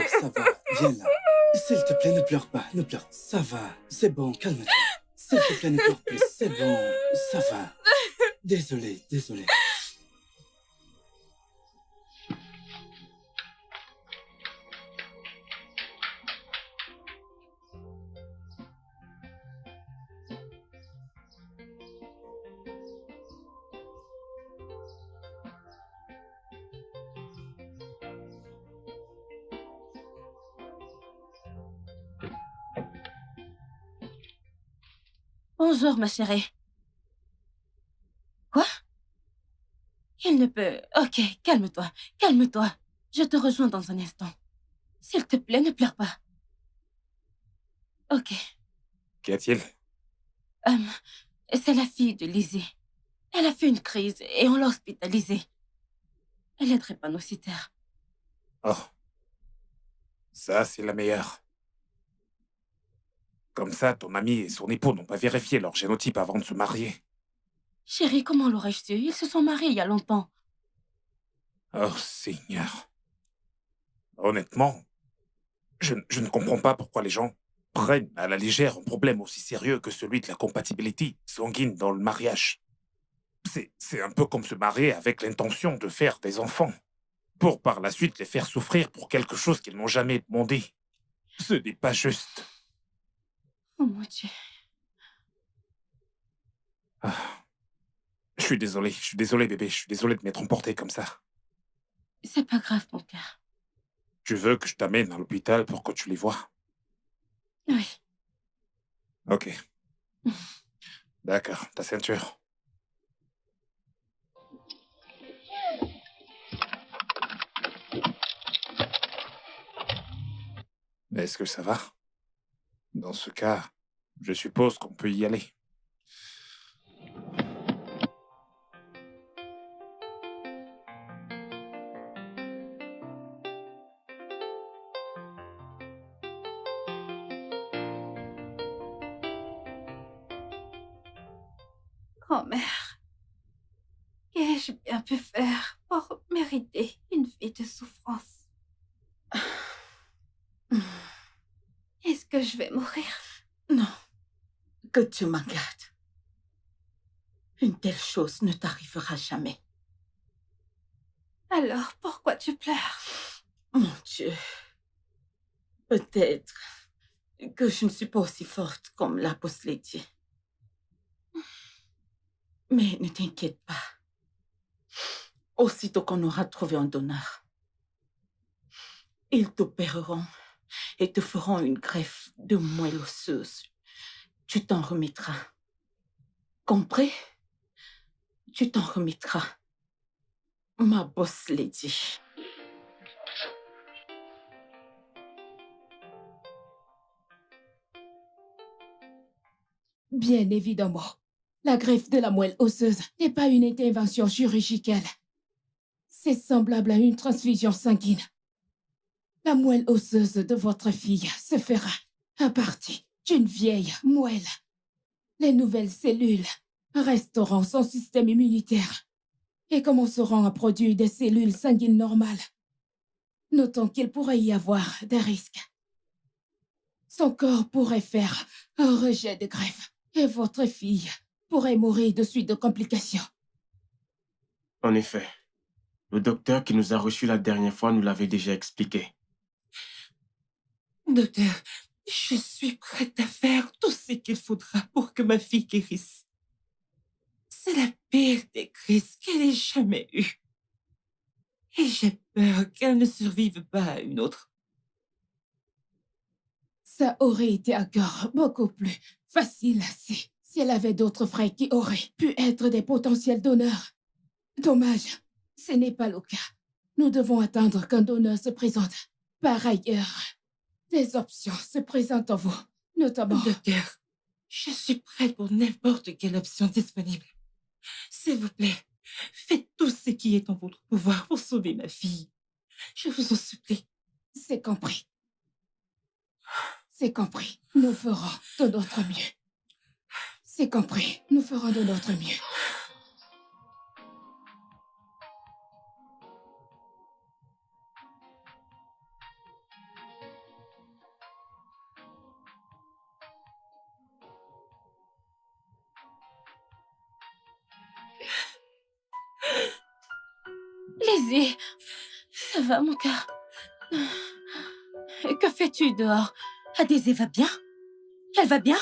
Viens là. S'il te plaît, ne pleure pas, ne pleure pas. Ça va, c'est bon, calme-toi. S'il te plaît, ne pleure plus, c'est bon, ça va. Désolé.
Bonjour, ma chérie. Quoi? Il ne peut... Ok, calme-toi. Je te rejoins dans un instant. S'il te plaît, ne pleure pas. Ok.
Qu'y a-t-il?
C'est la fille de Lizzie. Elle a fait une crise et on l'a hospitalisée. Elle est drépanocytaire.
Oh, ça, c'est la meilleure. Comme ça, ton ami et son époux n'ont pas vérifié leur génotype avant de se marier.
Chérie, comment l'aurais-je su? Ils se sont mariés il y a longtemps.
Oh, Seigneur. Honnêtement, je ne comprends pas pourquoi les gens prennent à la légère un problème aussi sérieux que celui de la compatibilité sanguine dans le mariage. C'est un peu comme se marier avec l'intention de faire des enfants, pour par la suite les faire souffrir pour quelque chose qu'ils n'ont jamais demandé. Ce n'est pas juste.
Oh mon Dieu.
Je suis désolé bébé, je suis désolé de m'être emporté comme ça.
C'est pas grave, mon cœur.
Tu veux que je t'amène à l'hôpital pour que tu les vois?
Oui.
Ok. D'accord, ta ceinture. Est-ce que ça va? Dans ce cas, je suppose qu'on peut y aller.
Grand-mère, qu'ai-je bien pu faire pour mériter une vie de souffrance? Est-ce que je vais mourir?
Non, que Dieu m'en garde. Une telle chose ne t'arrivera jamais.
Alors, pourquoi tu pleures?
Mon Dieu. Peut-être que je ne suis pas aussi forte comme la boss Lady. Mais ne t'inquiète pas. Aussitôt qu'on aura trouvé un donneur, ils t'opéreront et te feront une greffe de moelle osseuse. Tu t'en remettras. Compris? Tu t'en remettras. Ma boss Lady.
Bien évidemment, la greffe de la moelle osseuse n'est pas une intervention chirurgicale. C'est semblable à une transfusion sanguine. La moelle osseuse de votre fille se fera à partir d'une vieille moelle. Les nouvelles cellules restaureront son système immunitaire et commenceront à produire des cellules sanguines normales. Notons qu'il pourrait y avoir des risques. Son corps pourrait faire un rejet de greffe et votre fille pourrait mourir de suite de complications.
En effet, le docteur qui nous a reçus la dernière fois nous l'avait déjà expliqué.
Docteur, je suis prête à faire tout ce qu'il faudra pour que ma fille guérisse. C'est la pire des crises qu'elle ait jamais eue. Et j'ai peur qu'elle ne survive pas à une autre.
Ça aurait été encore beaucoup plus facile si elle avait d'autres frères qui auraient pu être des potentiels donneurs. Dommage, ce n'est pas le cas. Nous devons attendre qu'un donneur se présente. Par ailleurs, des options se présentent à vous, notamment...
Docteur, je suis prête pour n'importe quelle option disponible. S'il vous plaît, faites tout ce qui est en votre pouvoir pour sauver ma fille. Je vous en supplie.
C'est compris. C'est compris. Nous ferons de notre mieux. C'est compris. Nous ferons de notre mieux.
Lizzie, ça va, mon cœur? Que fais-tu dehors? Adésée va bien? Elle va bien?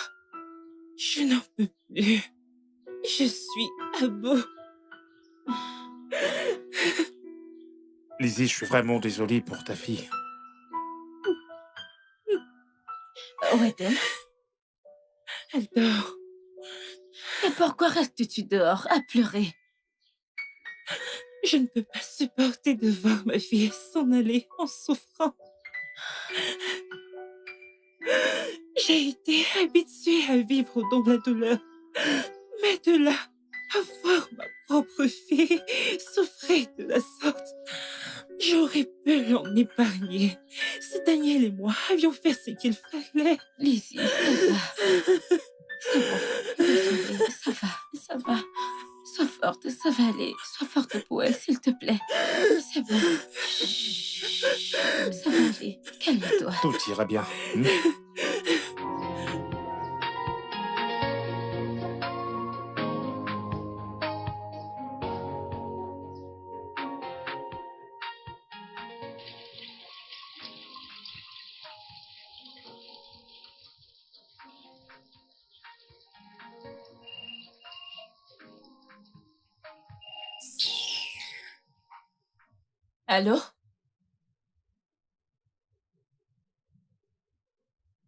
Je n'en peux plus. Je suis à bout.
Lizzie, je suis vraiment désolé pour ta fille.
Où est-elle?
Elle dort.
Et pourquoi restes-tu dehors à pleurer?
Je ne peux pas supporter de voir ma fille s'en aller en souffrant. J'ai été habituée à vivre dans la douleur. Mais de là Avoir ma propre fille souffrir de la sorte. J'aurais pu l'en épargner. Si Daniel et moi avions fait ce qu'il fallait.
Lizzie, ça va. C'est bon. Désolée, ça va, ça va. Sois forte, ça va aller. Sois forte pour elle, s'il te plaît. C'est bon. Chut. Ça va aller. Calme-toi.
Tout ira bien.
Allô?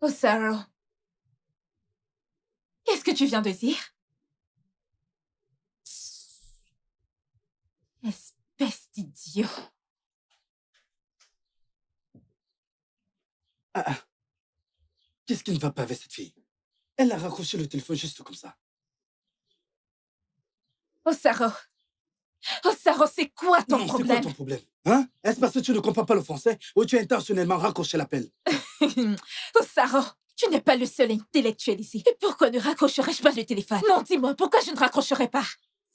Oh, Sarah. Qu'est-ce que tu viens de dire? Espèce d'idiot.
Qu'est-ce qui ne va pas avec cette fille? Elle a raccroché le téléphone juste comme ça.
Oh, Sarah. Oh, Sarah, c'est quoi ton
Non, c'est
problème?
quoi ton problème? Hein? Est-ce parce que tu ne comprends pas le français ou tu as intentionnellement raccroché l'appel?
Oh, Sarah, tu n'es pas le seul intellectuel ici. Et pourquoi ne raccrocherais-je pas le téléphone? Non, dis-moi, pourquoi je ne raccrocherais pas?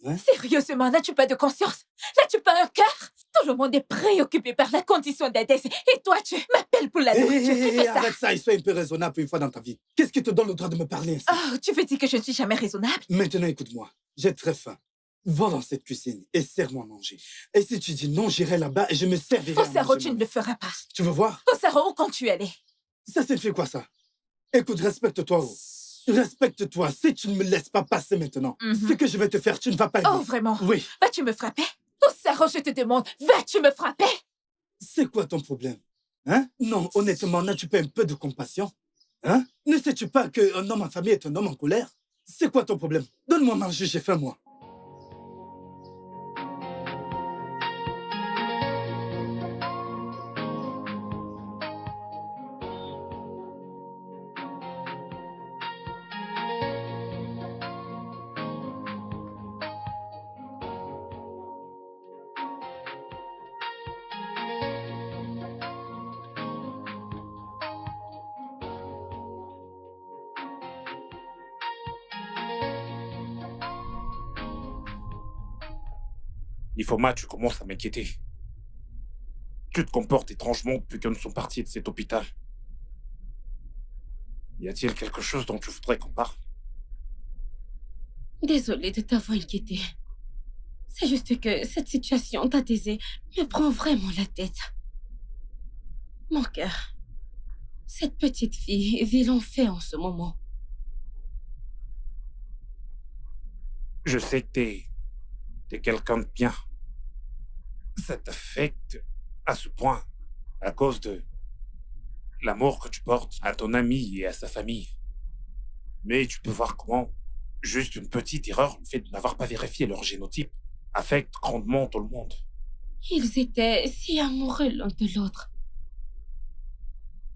Hein?
Sérieusement, n'as-tu pas de conscience? N'as-tu pas un cœur? Tout le monde est préoccupé par la condition d'Adès. Et toi, tu m'appelles pour la nourriture. Tu fais ça.
Arrête ça et sois un peu raisonnable une fois dans ta vie. Qu'est-ce qui te donne le droit de me parler ainsi?
Oh, tu veux dire que je ne suis jamais raisonnable?
Maintenant, écoute-moi. J'ai très faim. Va dans cette cuisine et sers-moi à manger. Et si tu dis non, j'irai là-bas et je me servirai
Oh,
à
Sarah,
manger
tu ne
moi-même.
le feras pas.
Tu veux voir?
Oh, Sarah, où comptes-tu aller?
Ça signifie quoi, ça? Écoute, respecte-toi. Oh. Respecte-toi. Si tu ne me laisses pas passer maintenant, ce que je vais te faire, tu ne vas pas aimer.
Oh, vraiment?
Oui.
Vas-tu me frapper? Oh, Sarah, je te demande, vas-tu me frapper?
C'est quoi ton problème? Hein? Non, honnêtement, n'as-tu pas un peu de compassion? Hein? Ne sais-tu pas qu'un homme en famille est un homme en colère? C'est quoi ton problème? Donne-moi à manger, j'ai faim, moi.
Ifoma, tu commences à m'inquiéter. Tu te comportes étrangement depuis que nous sommes partis de cet hôpital. Y a-t-il quelque chose dont tu voudrais qu'on parle?
Désolée de t'avoir inquiété. C'est juste que cette situation d'Adésé me prend vraiment la tête. Mon cœur. Cette petite fille vit l'enfer en ce moment.
Je sais que t'es quelqu'un de bien. Ça t'affecte à ce point à cause de l'amour que tu portes à ton ami et à sa famille. Mais tu peux voir comment juste une petite erreur, le fait de n'avoir pas vérifié leur génotype, affecte grandement tout le monde.
Ils étaient si amoureux l'un de l'autre.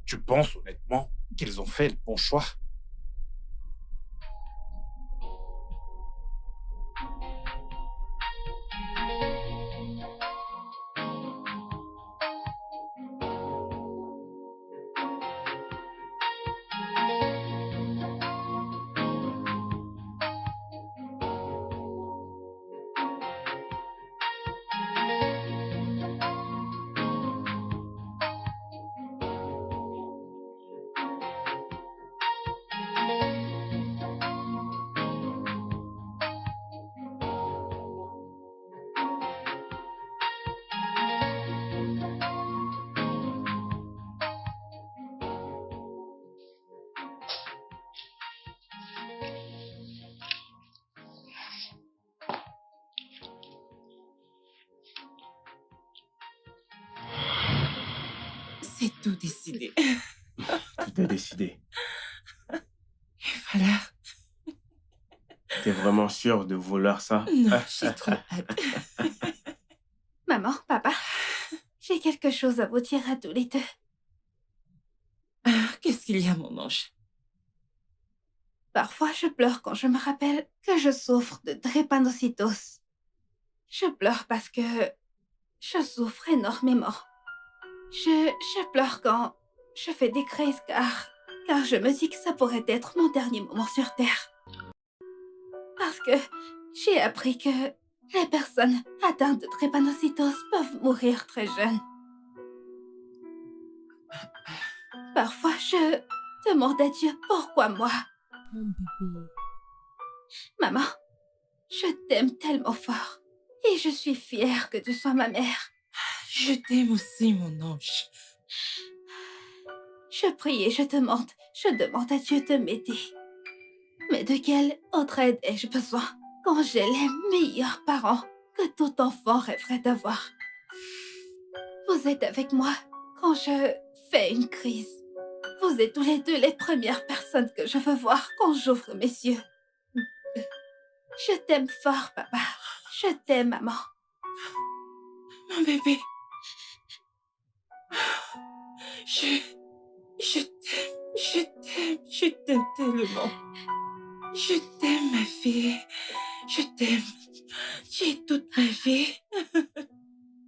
Tu penses honnêtement qu'ils ont fait le bon choix?
C'est tout décidé.
Tout est décidé.
Voilà.
T'es vraiment sûr de vouloir ça?
Non, j'ai trop hâte.
Maman, papa, j'ai quelque chose à vous dire à tous les deux.
Ah, qu'est-ce qu'il y a, mon ange?
Parfois, je pleure quand je me rappelle que je souffre de drépanocytose. Je pleure parce que je souffre énormément. Je pleure quand je fais des crises car je me dis que ça pourrait être mon dernier moment sur Terre. Parce que j'ai appris que les personnes atteintes de drépanocytose peuvent mourir très jeunes. Parfois, je demande à Dieu pourquoi moi.
Mon bébé.
Maman, je t'aime tellement fort et je suis fière que tu sois ma mère.
Je t'aime aussi, mon ange.
Je prie et je demande à Dieu de m'aider. Mais de quelle autre aide ai-je besoin quand j'ai les meilleurs parents que tout enfant rêverait d'avoir? Vous êtes avec moi quand je fais une crise. Vous êtes tous les deux les premières personnes que je veux voir quand j'ouvre mes yeux. Je t'aime fort, papa. Je t'aime, maman.
Mon bébé. Je t'aime tellement. Je t'aime, ma fille. Je t'aime. J'ai toute ma vie.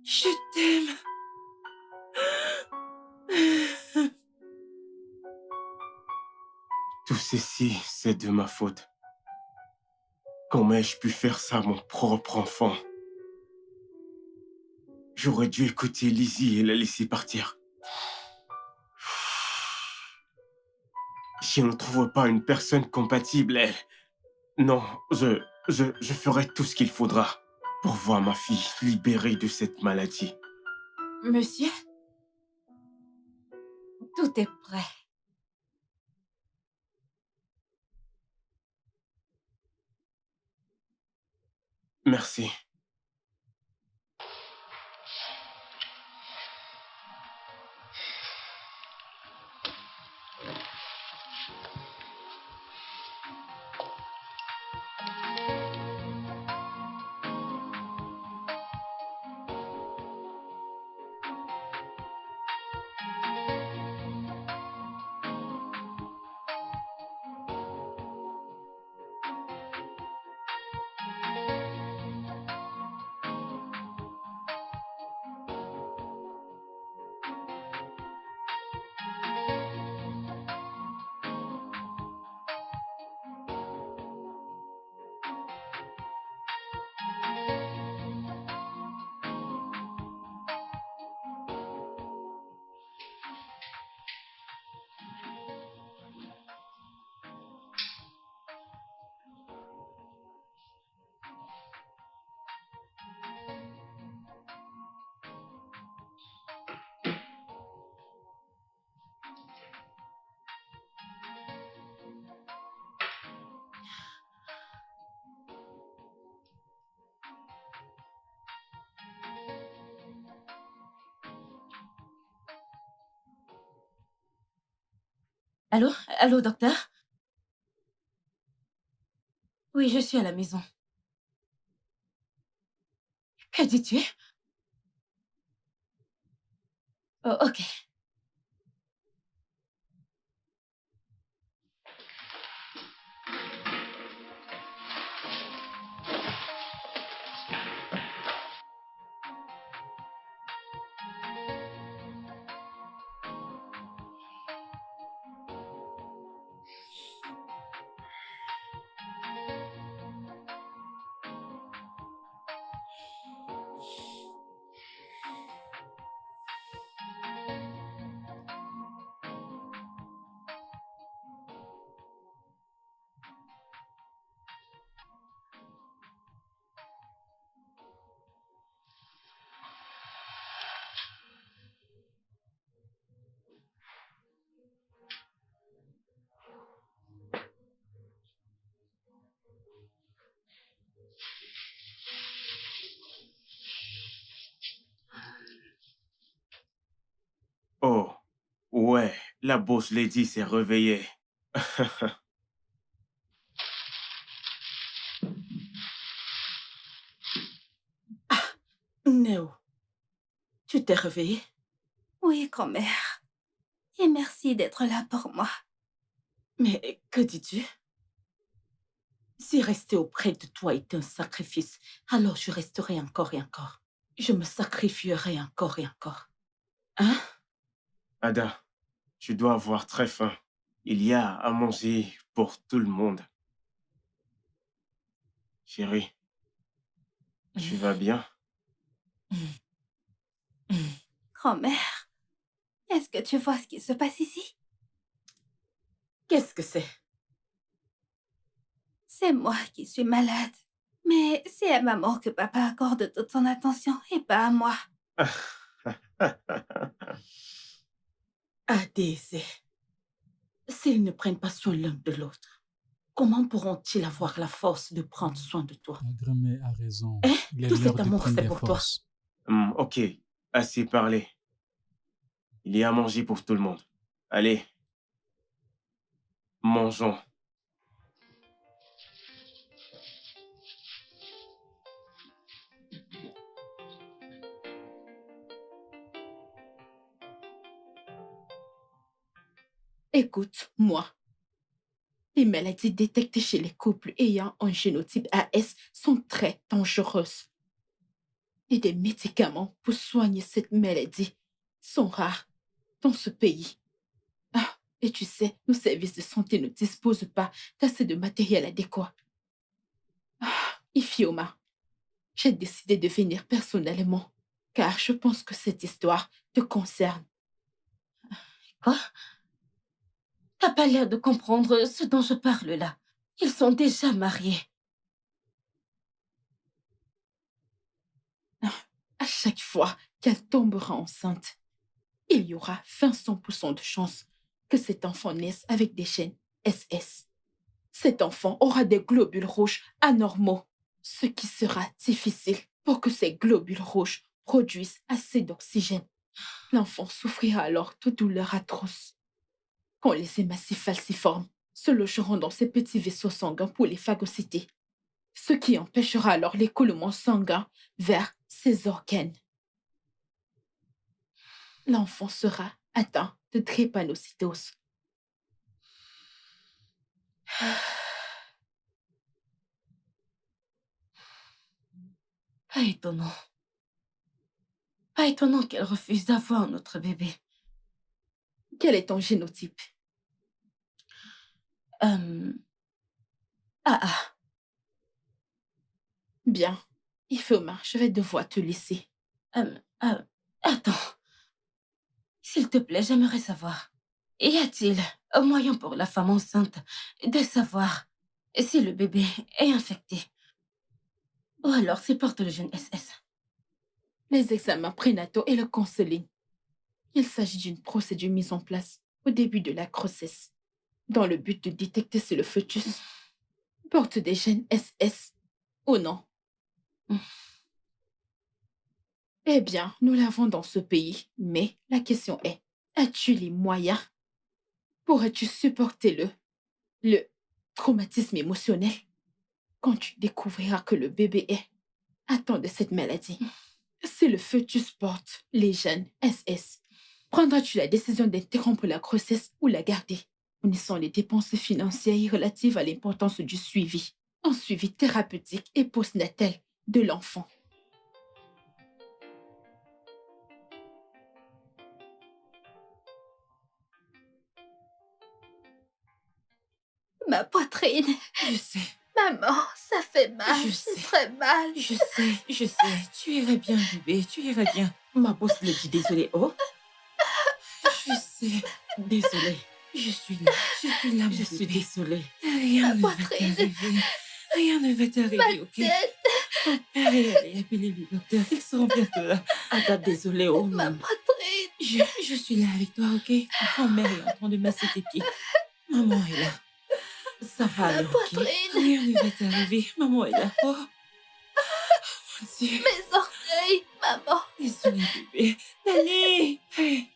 Je t'aime.
Tout ceci, c'est de ma faute. Comment ai-je pu faire ça à mon propre enfant? J'aurais dû écouter Lizzie et la laisser partir. Si on ne trouve pas une personne compatible, elle... Non, je ferai tout ce qu'il faudra pour voir ma fille libérée de cette maladie.
Monsieur, tout est prêt.
Merci.
Allô? Allô, docteur? Oui, je suis à la maison. Que dis-tu? Oh, ok.
Oh, ouais, la boss lady s'est réveillée.
Néo, tu t'es réveillée?
Oui, grand-mère. Et merci d'être là pour moi.
Mais que dis-tu? Si rester auprès de toi est un sacrifice, alors je resterai encore et encore. Je me sacrifierai encore et encore. Hein?
Ada, tu dois avoir très faim. Il y a à manger pour tout le monde. Chérie, tu vas bien?
Grand-mère, est-ce que tu vois ce qui se passe ici?
Qu'est-ce que c'est?
C'est moi qui suis malade. Mais c'est à maman que papa accorde toute son attention et pas à moi.
Ah, Daisy. S'ils ne prennent pas soin l'un de l'autre, comment pourront-ils avoir la force de prendre soin de toi?
Ta grand-mère a raison.
Hein?
Il est
Tout
l'heure
cet
de
amour,
prendre
c'est
des
pour toi.
forces.
Ok, assez parlé. Il y a à manger pour tout le monde. Allez, mangeons.
Écoute, moi. Les maladies détectées chez les couples ayant un génotype AS sont très dangereuses. Et des médicaments pour soigner cette maladie sont rares dans ce pays. Ah, et tu sais, nos services de santé ne disposent pas d'assez de matériel adéquat. Ah, Ifioma, j'ai décidé de venir personnellement, car je pense que cette histoire te concerne.
Quoi? T'as pas l'air de comprendre ce dont je parle là. Ils sont déjà mariés.
À chaque fois qu'elle tombera enceinte, il y aura 500% de chance que cet enfant naisse avec des gènes SS. Cet enfant aura des globules rouges anormaux, ce qui sera difficile pour que ces globules rouges produisent assez d'oxygène. L'enfant souffrira alors de douleurs atroces. Quand les hématies falciformes se logeront dans ces petits vaisseaux sanguins pour les phagocyter, ce qui empêchera alors l'écoulement sanguin vers ses organes. L'enfant sera atteint de drépanocytose.
Pas étonnant. Pas étonnant qu'elle refuse d'avoir notre bébé.
Quel est ton génotype?
Ah.
Bien. Ifeoma, je vais devoir te laisser.
Attends. S'il te plaît, j'aimerais savoir. Y a-t-il un moyen pour la femme enceinte de savoir si le bébé est infecté? Ou alors s'il porte le gène SS?
Les examens prénataux et le counseling. Il s'agit d'une procédure mise en place au début de la grossesse, dans le but de détecter si le fœtus porte des gènes SS ou non. Eh bien, nous l'avons dans ce pays, mais la question est, as-tu les moyens? Pourrais-tu supporter le traumatisme émotionnel quand tu découvriras que le bébé est atteint de cette maladie? Si le fœtus porte les gènes SS, prendras-tu la décision d'interrompre la grossesse ou la garder, connaissant les dépenses financières relatives à l'importance du suivi, un suivi thérapeutique et postnatal de l'enfant?
Ma poitrine.
Je sais,
Maman, ça fait mal.
Je
C'est
sais.
très mal.
je sais. Tu irais bien, bébé, tu irais bien.
Ma bosse le dit désolé. Oh,
Je sais.
désolée.
Je suis là, mon
Je suis
bébé.
désolée.
Rien ne va
poitrine.
t'arriver. Rien ne va t'arriver, ok?
Tête,
Ton père est allé appeler le docteur. Ils seront bientôt là.
Ada, désolée. Oh
ma
non.
poitrine.
Je suis là avec toi, ok? Grand-mère est en train de masser tes pieds. Maman est là.
Ça va
Ma
aller, ok?
poitrine.
Rien ne va t'arriver. Maman est là. Oh, mon Dieu.
Mes orteils. Maman.
Désolée, bébé. Dani! Hey.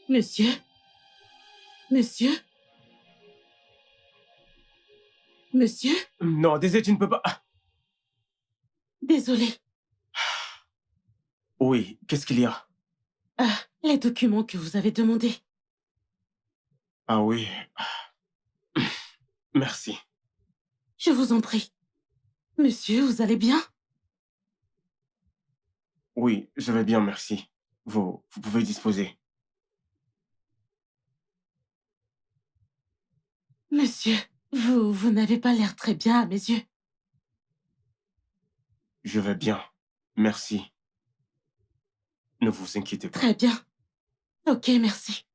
Monsieur? Monsieur? Monsieur?
Non, Désiré, tu ne peux pas.
Désolée.
Oui, qu'est-ce qu'il y a?
Ah, les documents que vous avez demandés.
Ah oui. Merci.
Je vous en prie. Monsieur, vous allez bien?
Oui, je vais bien, merci. Vous pouvez disposer.
Monsieur, vous n'avez pas l'air très bien à mes yeux.
Je vais bien. Merci. Ne vous inquiétez pas.
Très bien. Ok, merci.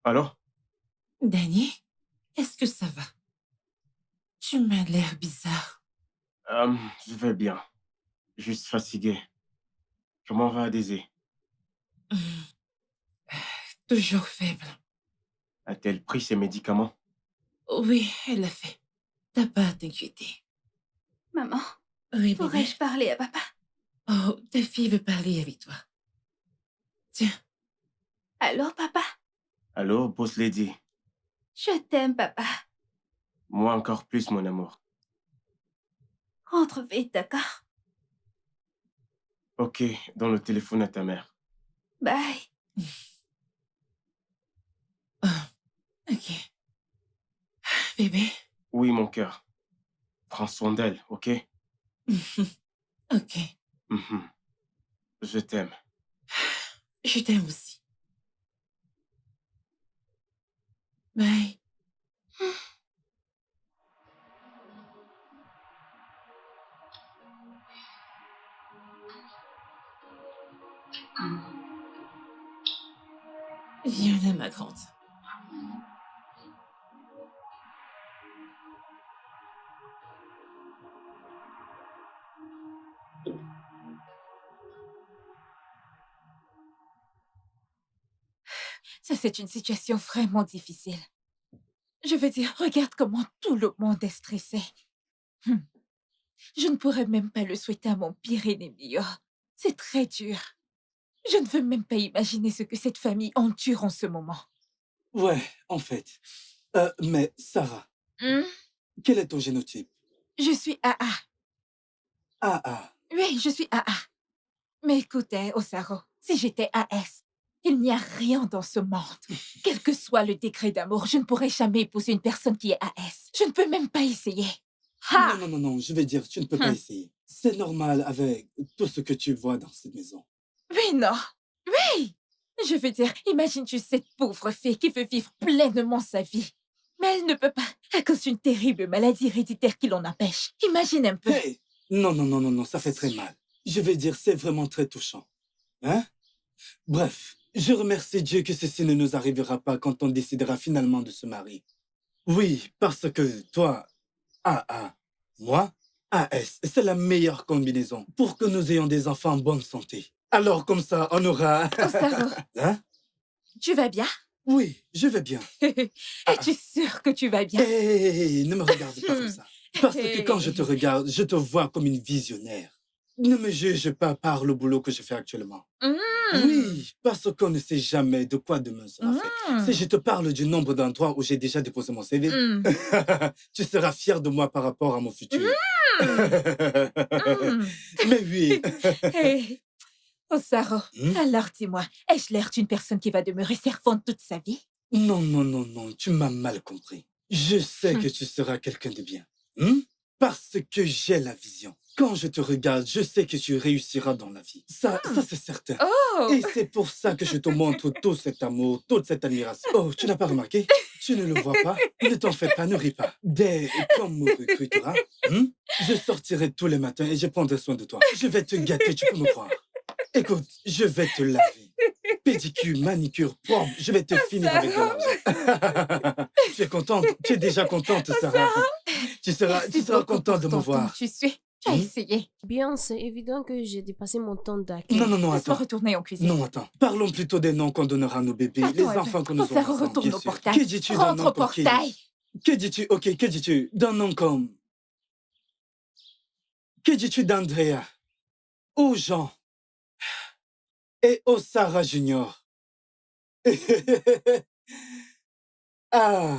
Alors?
Danny, est-ce que ça va? Tu m'as l'air bizarre.
Je vais bien. Juste fatigué. Comment va Daisy?
Hmm, Toujours faible.
A-t-elle pris ses médicaments?
Oui, elle l'a fait. T'as pas à t'inquiéter.
Maman,
Oui, bébé.
pourrais-je parler à papa?
Oh, ta fille veut parler avec toi. Tiens,
Allô, papa?
Allô, boss lady?
Je t'aime, papa.
Moi encore plus, mon amour.
Rentre vite, d'accord?
Ok, donne le téléphone à ta mère.
Bye.
ok. Bébé.
Oui, mon cœur. Prends soin d'elle, ok?
ok.
Mhm. Je t'aime.
Je t'aime aussi. Bye. Viens là, ma grande.
Ça, c'est une situation vraiment difficile. Je veux dire, regarde comment tout le monde est stressé. Hum. Je ne pourrais même pas le souhaiter à mon pire ennemi. Oh, c'est très dur. Je ne veux même pas imaginer ce que cette famille endure en ce moment.
Ouais, en fait. Mais Sarah,
Hum,
quel est ton génotype?
Je suis AA.
AA.
Oui, je suis AA. Mais écoutez, Osaro, si j'étais AS, il n'y a rien dans ce monde. Quel que soit le degré d'amour, je ne pourrais jamais épouser une personne qui est AS. Je ne peux même pas essayer. Ha!
Non, je vais dire, tu ne peux pas essayer. C'est normal avec tout ce que tu vois dans cette maison.
Oui, non. Oui! Je veux dire, imagine-tu cette pauvre fille qui veut vivre pleinement sa vie. Mais elle ne peut pas, à cause d'une terrible maladie héréditaire qui l'en empêche. Imagine un peu.
Hey! Non, ça fait très mal. Je vais dire, c'est vraiment très touchant. Hein? Bref, je remercie Dieu que ceci ne nous arrivera pas quand on décidera finalement de se marier. Oui, parce que toi, AA, moi, AS, c'est la meilleure combinaison pour que nous ayons des enfants en bonne santé. Alors comme ça, on aura...
Osaro,
Hein?
tu vas bien?
Oui, je vais bien.
Es-tu sûr que tu vas bien?
Hé, ne me regarde pas comme ça. Parce que quand je te regarde, je te vois comme une visionnaire. Ne me juge pas par le boulot que je fais actuellement. Oui, parce qu'on ne sait jamais de quoi demain sera fait. Si je te parle du nombre d'endroits où j'ai déjà déposé mon CV, tu seras fier de moi par rapport à mon futur. Mais oui.
Hey. Osaro, alors dis-moi, ai-je l'air d'une personne qui va demeurer servante toute sa vie?
Non, tu m'as mal compris. Je sais que tu seras quelqu'un de bien. Parce que j'ai la vision. Quand je te regarde, je sais que tu réussiras dans la vie. Ça c'est certain.
Oh!
Et c'est pour ça que je te montre tout cet amour, toute cette admiration. Oh, tu n'as pas remarqué? Tu ne le vois pas? Ne t'en fais pas, ne ris pas. Dès qu'on me recrutera, je sortirai tous les matins et je prendrai soin de toi. Je vais te gâter, tu peux me croire. Écoute, je vais te laver. Pédicure, manicure, propre, je vais te finir avec de l'argent. Tu es contente? Tu es déjà contente, Sarah? Tu seras contente de me voir.
Tu suis. Tu as essayé.
Bien, c'est évident que j'ai dépassé mon temps d'accueil.
Non, non, non,
Laisse-moi
attends.
retourner en cuisine.
Non, attends. Parlons plutôt des noms qu'on donnera à nos bébés, les
Attends un peu.
enfants que nous aurons
Osaro,
ensemble,
retourne
bien
au
sûr.
portail.
Que dis-tu d'un
Rentre
nom
au
pour qui?
portail.
Que dis-tu? Ok, que dis-tu d'un nom comme... Que dis-tu d'Andrea? Ou Jean? Et Osara Junior? Ah...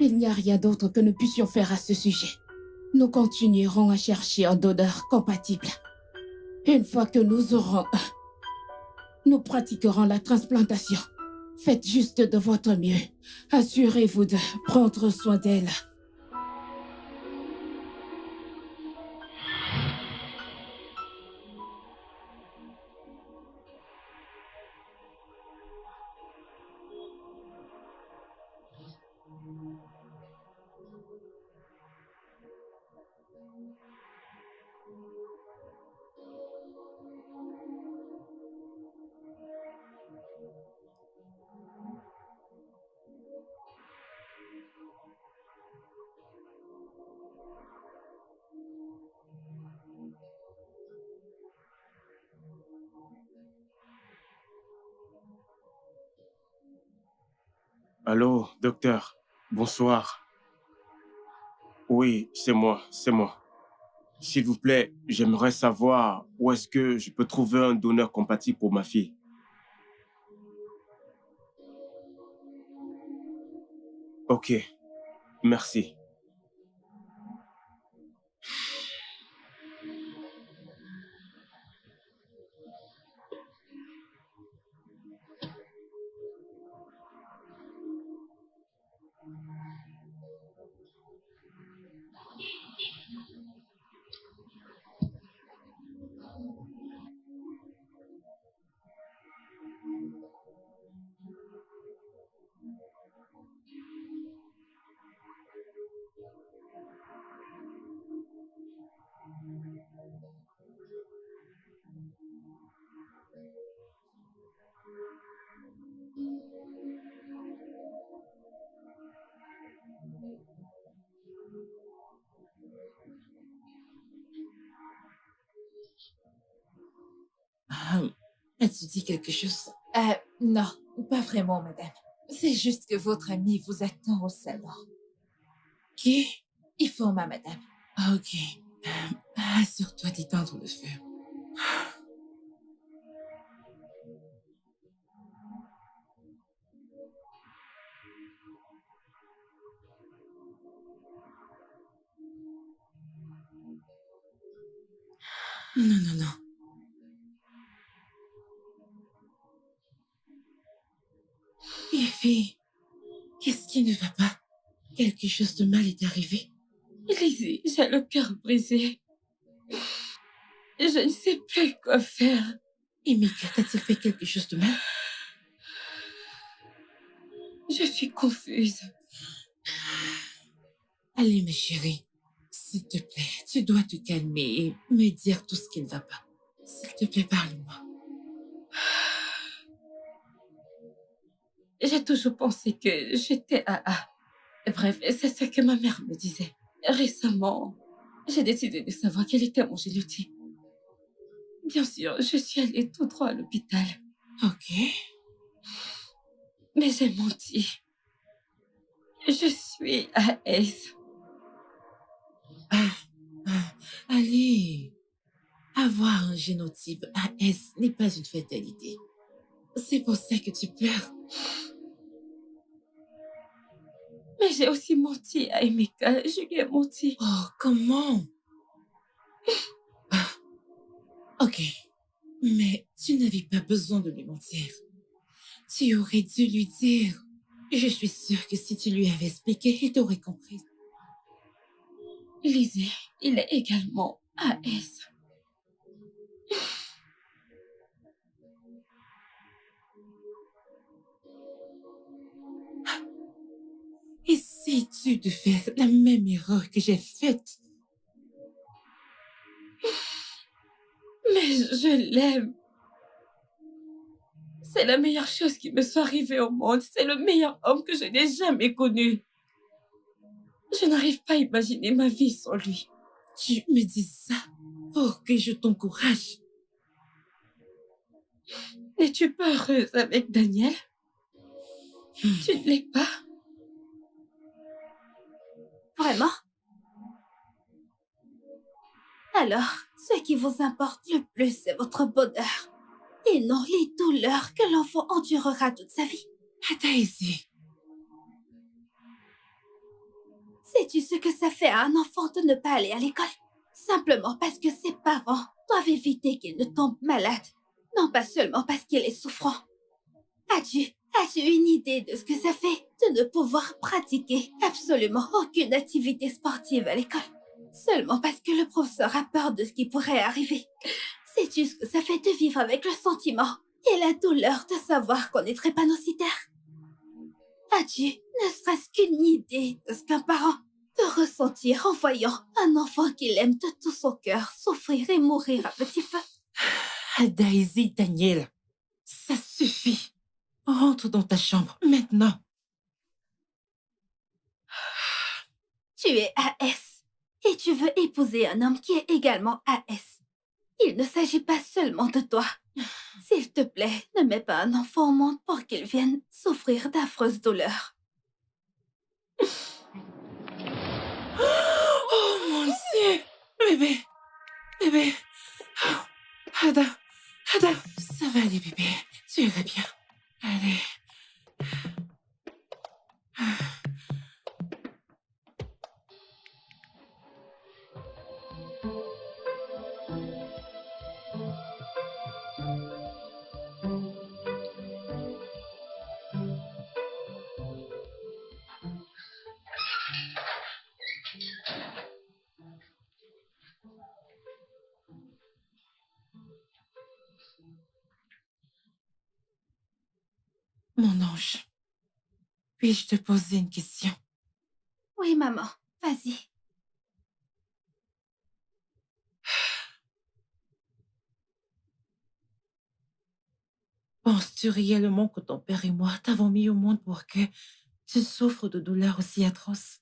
Il n'y a rien d'autre que nous puissions faire à ce sujet. Nous continuerons à chercher un donneur compatible. Une fois que nous aurons un, nous pratiquerons la transplantation. Faites juste de votre mieux. Assurez-vous de prendre soin d'elle.
Allô, docteur. Bonsoir. Oui, c'est moi, c'est moi. S'il vous plaît, j'aimerais savoir où est-ce que je peux trouver un donneur compatible pour ma fille. Ok, merci.
As-tu dit quelque chose?
Non, pas vraiment, madame. C'est juste que votre ami vous attend au salon.
Qui?
Ifoma, madame.
Ah, ok. Assure-toi d'éteindre le feu. Non, non, non. Effie, qu'est-ce qui ne va pas? Quelque chose de mal est arrivé?
Lizzie, j'ai le cœur brisé. Je ne sais plus quoi faire.
Et Mika, t'a-t-il fait quelque chose de mal?
Je suis confuse.
Allez, ma chérie, s'il te plaît, tu dois te calmer et me dire tout ce qui ne va pas. S'il te plaît, parle-moi.
J'ai toujours pensé que j'étais AA. Bref, c'est ce que ma mère me disait. Récemment, j'ai décidé de savoir quel était mon génotype. Bien sûr, je suis allée tout droit à l'hôpital.
Ok.
Mais j'ai menti. Je suis AS.
Allez. Avoir un génotype AS n'est pas une fatalité. C'est pour ça que tu pleures.
Mais j'ai aussi menti à Emeka. Je lui ai menti.
Oh, comment? Ok. Mais tu n'avais pas besoin de lui mentir. Tu aurais dû lui dire. Je suis sûre que si tu lui avais expliqué, il t'aurait compris.
Lizzie, il est également AS.
Essayes-tu de faire la même erreur que j'ai faite?
Mais je l'aime. C'est la meilleure chose qui me soit arrivée au monde. C'est le meilleur homme que je n'ai jamais connu. Je n'arrive pas à imaginer ma vie sans lui.
Tu me dis ça pour que je t'encourage.
N'es-tu pas heureuse avec Daniel? Tu ne l'es pas?
Vraiment? Alors, ce qui vous importe le plus, c'est votre bonheur. Et non les douleurs que l'enfant endurera toute sa vie.
Daisy,
Sais-tu ce que ça fait à un enfant de ne pas aller à l'école? Simplement parce que ses parents doivent éviter qu'il ne tombe malade. Non pas seulement parce qu'il est souffrant. As-tu une idée de ce que ça fait de ne pouvoir pratiquer absolument aucune activité sportive à l'école? Seulement parce que le professeur a peur de ce qui pourrait arriver. Sais-tu ce que ça fait de vivre avec le sentiment et la douleur de savoir qu'on est drépanocytaire? As-tu ne serait-ce qu'une idée de ce qu'un parent peut ressentir en voyant un enfant qu'il aime de tout son cœur souffrir et mourir à petit feu?
Daisy, Daniel, ça suffit. Rentre dans ta chambre, maintenant.
Tu es AS et tu veux épouser un homme qui est également AS. Il ne s'agit pas seulement de toi. S'il te plaît, ne mets pas un enfant au monde pour qu'il vienne souffrir d'affreuses douleurs.
Oh mon Dieu! Bébé! Bébé! Oh, Ada! Ada! Ça va aller, bébé. Tu iras bien. Allez. Mon ange, puis-je te poser une question?
Oui, maman, vas-y.
Penses-tu réellement que ton père et moi t'avons mis au monde pour que tu souffres de douleurs aussi atroces?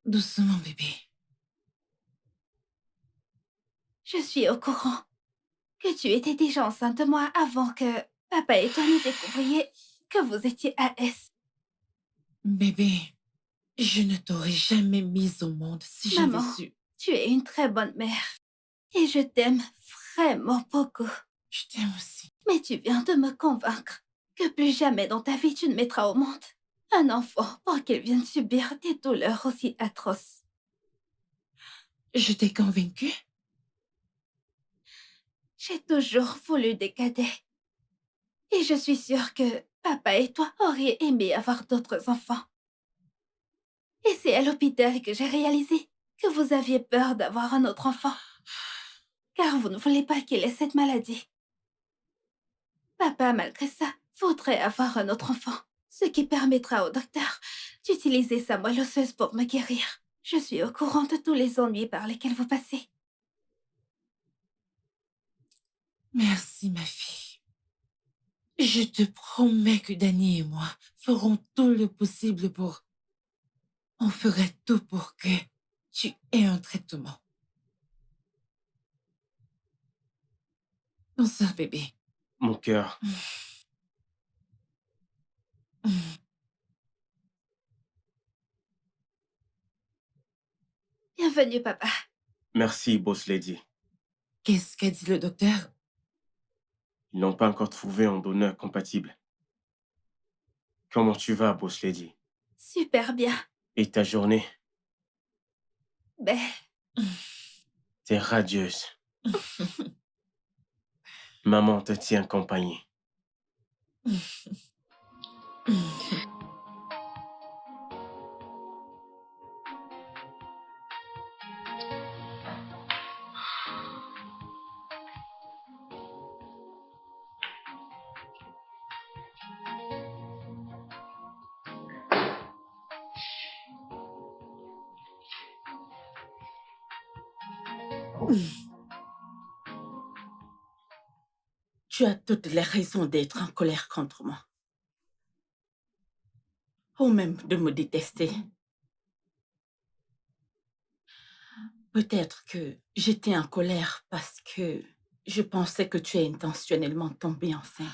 Doucement, bébé.
Je suis au courant que tu étais déjà enceinte de moi avant que papa et toi ne découvriez que vous étiez AS.
Bébé, je ne t'aurais jamais mise au monde si j'avais
Maman,
su.
tu es une très bonne mère. Et je t'aime vraiment beaucoup.
Je t'aime aussi.
Mais tu viens de me convaincre que plus jamais dans ta vie tu ne mettras au monde un enfant pour qu'il vienne subir des douleurs aussi atroces.
Je t'ai convaincue?
J'ai toujours voulu des cadets. Et je suis sûre que papa et toi auriez aimé avoir d'autres enfants. Et c'est à l'hôpital que j'ai réalisé que vous aviez peur d'avoir un autre enfant. Car vous ne voulez pas qu'il ait cette maladie. Papa, malgré ça, voudrait avoir un autre enfant. Ce qui permettra au docteur d'utiliser sa moelle osseuse pour me guérir. Je suis au courant de tous les ennuis par lesquels vous passez.
Merci, ma fille. Je te promets que Danny et moi ferons tout le possible pour... On ferait tout pour que tu aies un traitement. Bonsoir, bébé.
Mon cœur.
Bienvenue, papa.
Merci, boss lady.
Qu'est-ce qu'a dit le docteur?
Ils n'ont pas encore trouvé un donneur compatible. Comment tu vas, boss lady?
Super bien.
Et ta journée?
Ben,
T'es radieuse. Maman te tient compagnie.
Tu as toutes les raisons d'être en colère contre moi. Ou même de me détester. Peut-être que j'étais en colère parce que je pensais que tu es intentionnellement tombée enceinte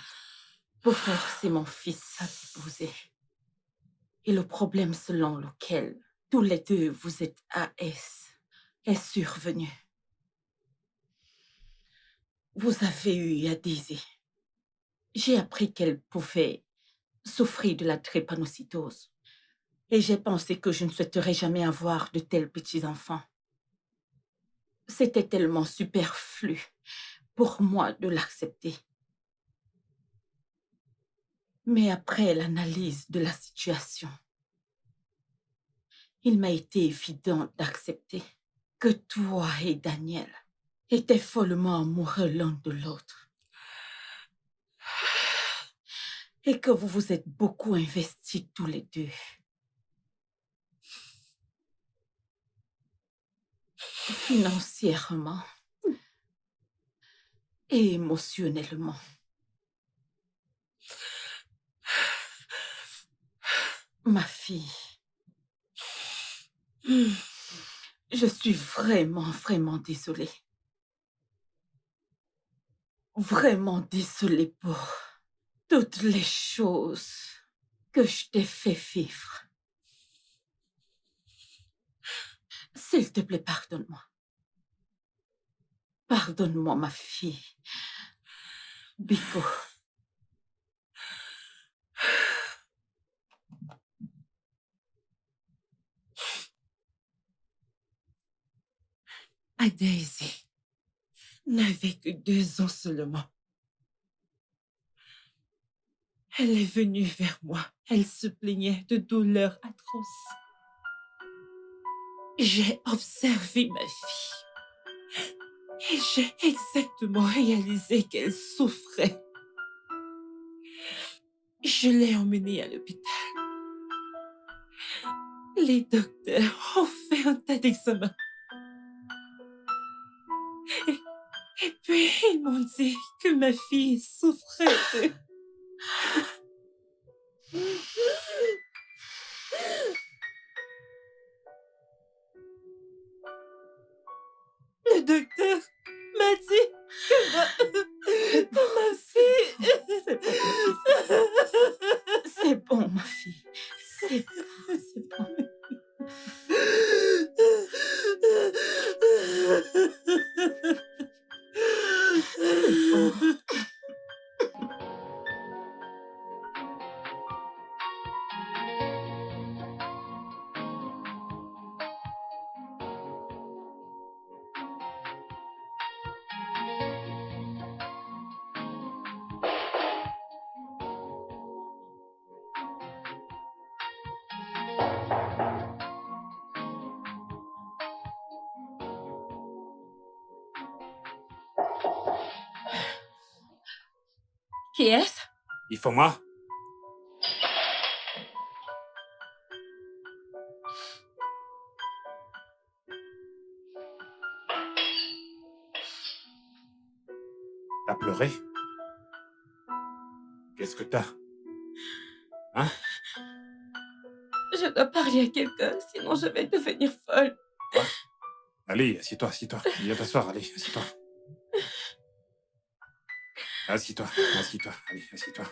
pour forcer mon fils à t'épouser. Et le problème selon lequel tous les deux vous êtes AS est survenu. Vous avez eu à Daisy. J'ai appris qu'elle pouvait souffrir de la drépanocytose. Et j'ai pensé que je ne souhaiterais jamais avoir de tels petits-enfants. C'était tellement superflu pour moi de l'accepter. Mais après l'analyse de la situation, il m'a été évident d'accepter que toi et Daniel étaient follement amoureux l'un de l'autre. Et que vous vous êtes beaucoup investis tous les deux. Financièrement et émotionnellement. Ma fille, je suis vraiment désolée. Vraiment désolée pour toutes les choses que je t'ai fait vivre. S'il te plaît, pardonne-moi. Pardonne-moi, ma fille. Biko.
Daisy n'avait que 2 ans seulement. Elle est venue vers moi. Elle se plaignait de douleurs atroces. J'ai observé ma fille et j'ai exactement réalisé qu'elle souffrait. Je l'ai emmenée à l'hôpital. Les docteurs ont fait un tas d'examens. Et puis, ils m'ont dit que ma fille souffrait de... Le docteur m'a dit que ma fille...
C'est bon, ma fille. C'est bon. Qui est-ce?
Il faut moi. T'as pleuré? Qu'est-ce que t'as? Hein?
Je dois parler à quelqu'un, sinon je vais devenir folle.
Quoi? Allez, assieds-toi. Viens t'asseoir, allez, assieds-toi. Assieds-toi. Allez, assieds-toi.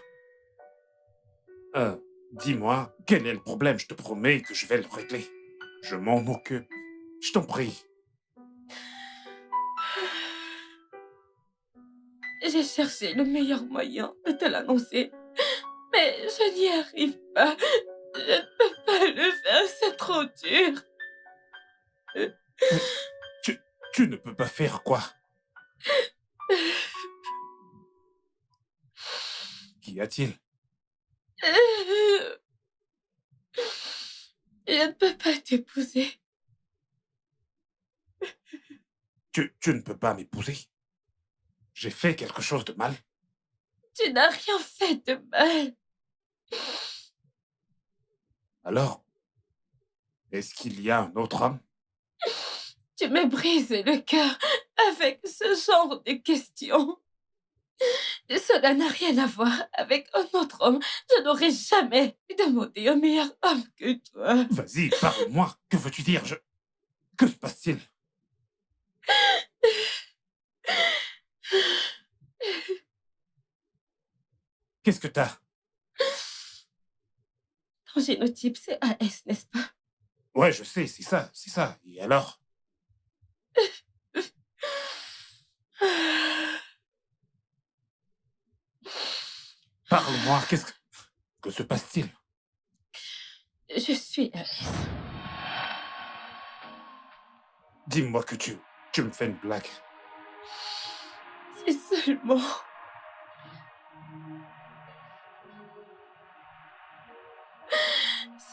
Dis-moi, quel est le problème? Je te promets que je vais le régler. Je m'en occupe. Je t'en prie.
J'ai cherché le meilleur moyen de te l'annoncer, mais je n'y arrive pas. Je ne peux pas le faire, c'est trop dur.
Tu ne peux pas faire quoi? Qu'y a-t-il?
Je ne peux pas t'épouser.
Tu ne peux pas m'épouser? J'ai fait quelque chose de mal?
Tu n'as rien fait de mal.
Alors, est-ce qu'il y a un autre homme?
Tu me brises le cœur avec ce genre de questions. Cela n'a rien à voir avec un autre homme. Je n'aurais jamais demandé un meilleur homme que toi.
Vas-y, parle-moi. Que veux-tu dire? Que se passe-t-il? Qu'est-ce que t'as?
Ton génotype, c'est AS, n'est-ce pas?
Ouais, je sais, c'est ça, c'est ça. Et alors? Parle-moi, que se passe-t-il?
Je suis AS.
Dis-moi que tu me fais une blague.
C'est seulement...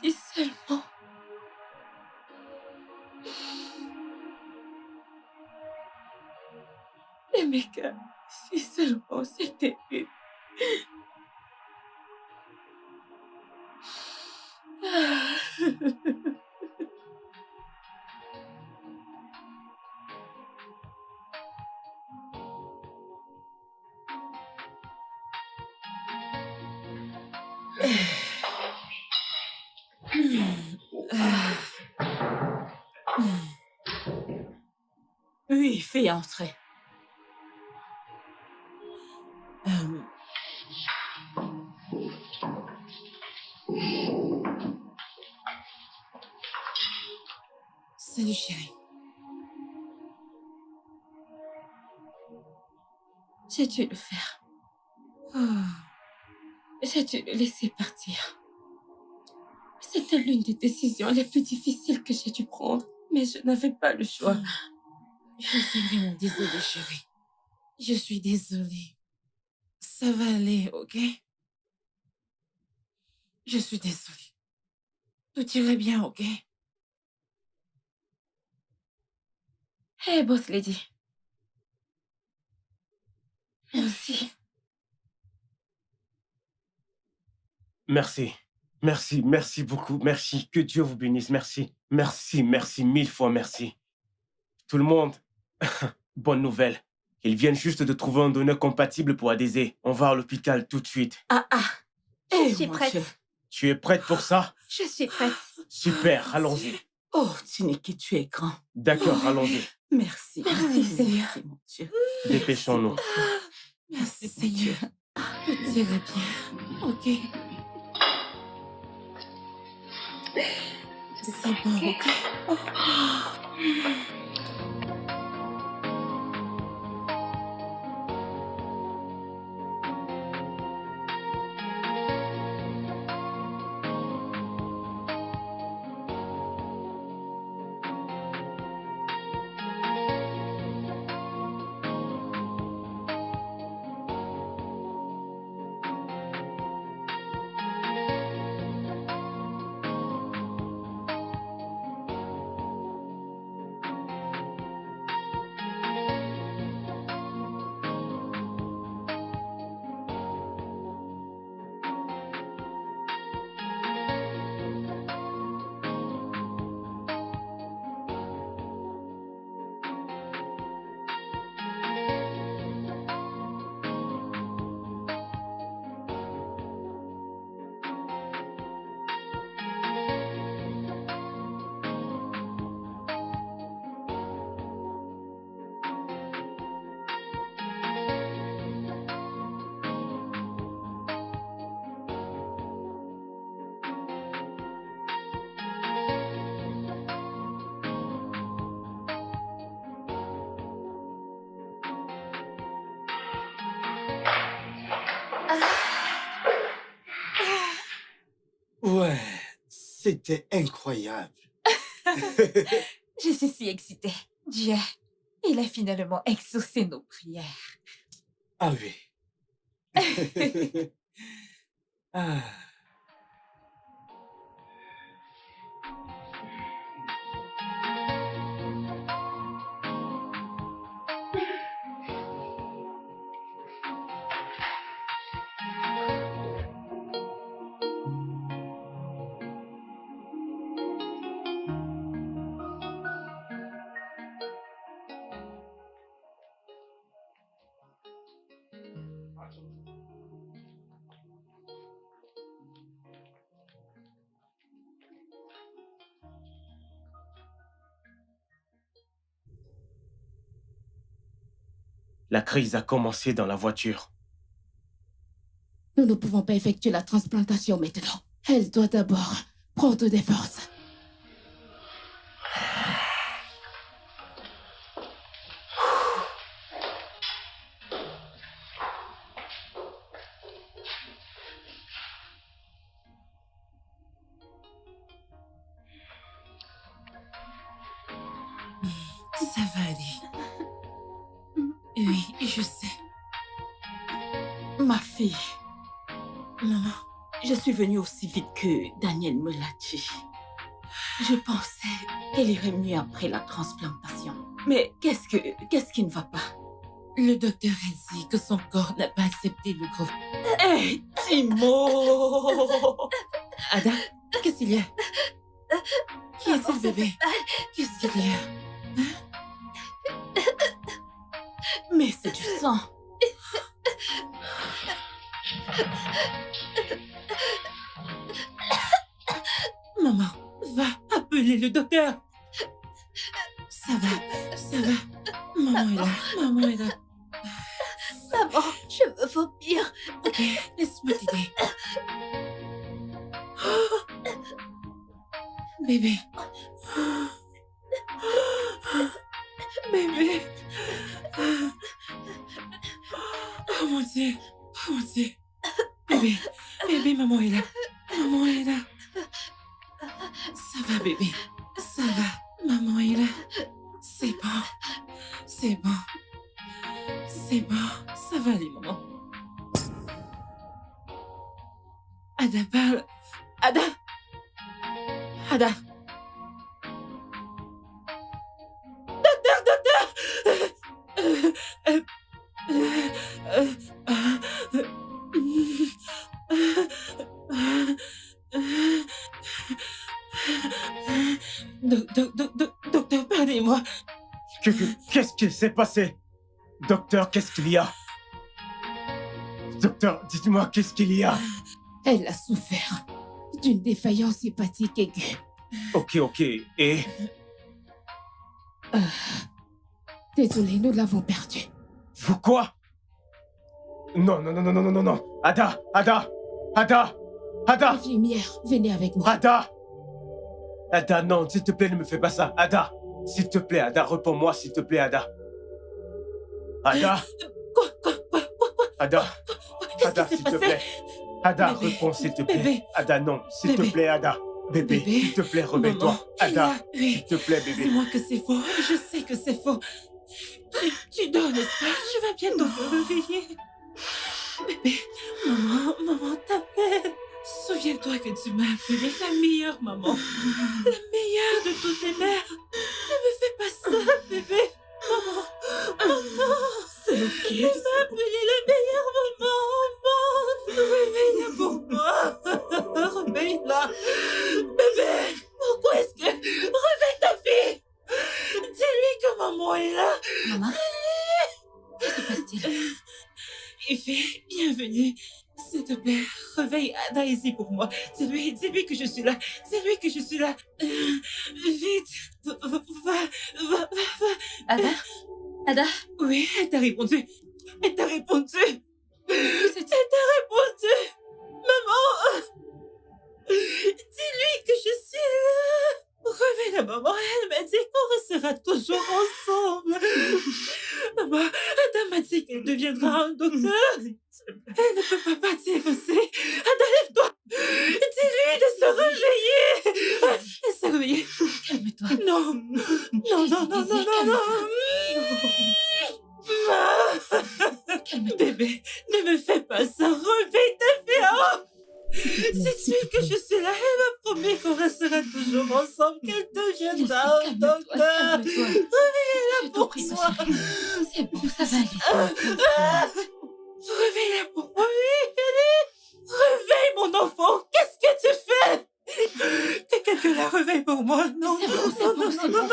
Si seulement... Emeka, si seulement c'était une...
Oui, fais entrer. Salut, chérie.
J'ai dû le faire.
Oh.
J'ai dû le laisser partir. C'était l'une des décisions les plus difficiles que j'ai dû prendre, mais je n'avais pas le choix.
Je suis vraiment désolée, chérie. Je suis désolée. Ça va aller, ok? Je suis désolée. Tout irait bien, ok?
Hey, boss lady. Merci.
Merci. Merci, merci beaucoup. Merci. Que Dieu vous bénisse. Merci. Merci, merci, 1000 fois merci. Tout le monde, bonne nouvelle. Ils viennent juste de trouver un donneur compatible pour ADZ. On va à l'hôpital tout de suite.
Je suis prête.
Dieu.
Tu es prête pour ça?
Je suis prête.
Super, allons-y.
Oh, Tineke, tu es grand.
D'accord, allons-y.
Merci.
Merci, Seigneur.
Merci, mon Dieu.
Dépêchons-nous.
Merci, Seigneur. Tout ira bien, ok? C'est bon, ok?
Ouais, c'était incroyable.
Je suis si excitée. Dieu, il a finalement exaucé nos prières.
Ah oui. Ah.
La crise a commencé dans la voiture.
Nous ne pouvons pas effectuer la transplantation maintenant. Elle doit d'abord prendre des forces.
Ça va aller. Oui, je sais. Ma fille. Maman, je suis venue aussi vite que Daniel me l'a dit. Je pensais qu'elle irait mieux après la transplantation. Mais qu'est-ce qui ne va pas? Le docteur a dit que son corps n'a pas accepté le gros. Hé, Timo! Ada, qu'est-ce qu'il y a? Qui est ce bébé? Qu'est-ce qu'il y a? Mais c'est du sang. Maman, va appeler le docteur. Ça va. Maman est là, maman est là.
Maman, je veux vomir.
Ok, laisse-moi t'aider. Bébé. Bébé. Oh mon Dieu. Oh mon Dieu. Bébé, maman est là. Maman est là. Ça va, bébé. Ça va. Maman est là. C'est bon. C'est bon. C'est bon. Ça va aller, maman. Ada parle. Ada. Ada. Docteur, pardonnez-moi.
Qu'est-ce qui s'est passé? Docteur, qu'est-ce qu'il y a? Docteur, dites-moi, qu'est-ce qu'il y a?
Elle a souffert d'une défaillance hépatique aiguë.
Ok, et?
Désolé, nous l'avons perdue.
Vous quoi? Non. Ada!
Infirmière, venez avec moi.
Ada, non, s'il te plaît, ne me fais pas ça. Ada, s'il te plaît, Ada, réponds-moi, s'il te plaît, Ada. Ada.
Quoi?
Ada,
Qu'est-ce qui
s'il
s'est
te
passé?
plaît. Ada,
Bébé.
réponds, s'il te plaît.
Bébé.
Ada, non, s'il te
Bébé.
plaît, Ada. Bébé,
Bébé.
s'il te plaît, réveille-toi.
Maman,
Ada,
oui.
s'il te plaît, bébé.
Dis-moi que c'est faux. Je sais que c'est faux. Tu dors, n'est-ce pas? Je vais bientôt me réveiller. Bébé, maman t'appelle. Souviens-toi que tu m'as appelée la meilleure maman. La meilleure de toutes les mères. Ne me fais pas ça, bébé. Maman. C'est ok. Elle m'a appelée la meilleure maman. Réveille-la pour moi. Réveille-la. Bébé, pourquoi est-ce que... Réveille ta fille. Dis-lui que maman est là.
Maman, que se passe-t-il?
Effie, bienvenue. S'il te plaît, réveille Ada ici pour moi. Dis-lui que je suis là. Dis-lui que je suis là. Vite, va.
Ada,
Oui, elle t'a répondu. Elle t'a répondu. Maman, dis-lui que je suis là. Réveille la maman, elle m'a dit qu'on restera toujours ensemble. Maman, Ada m'a dit qu'elle deviendra un docteur. Elle ne peut pas partir aussi. Ada, lève-toi. Dis-lui de se réveiller. Elle s'est réveillée.
calme-toi.
Non. Bébé, ne me fais pas ça. Réveille ta fille. Dis-lui que je suis là. Elle m'a promis qu'on restera toujours ensemble, qu'elle deviendra un docteur. Réveille-la pour moi.
C'est bon, ça va aller.
Réveille-la pour moi, oui, allez. Réveille mon enfant. Qu'est-ce que tu fais? Que quelqu'un la réveille pour moi. Non.
C'est bon.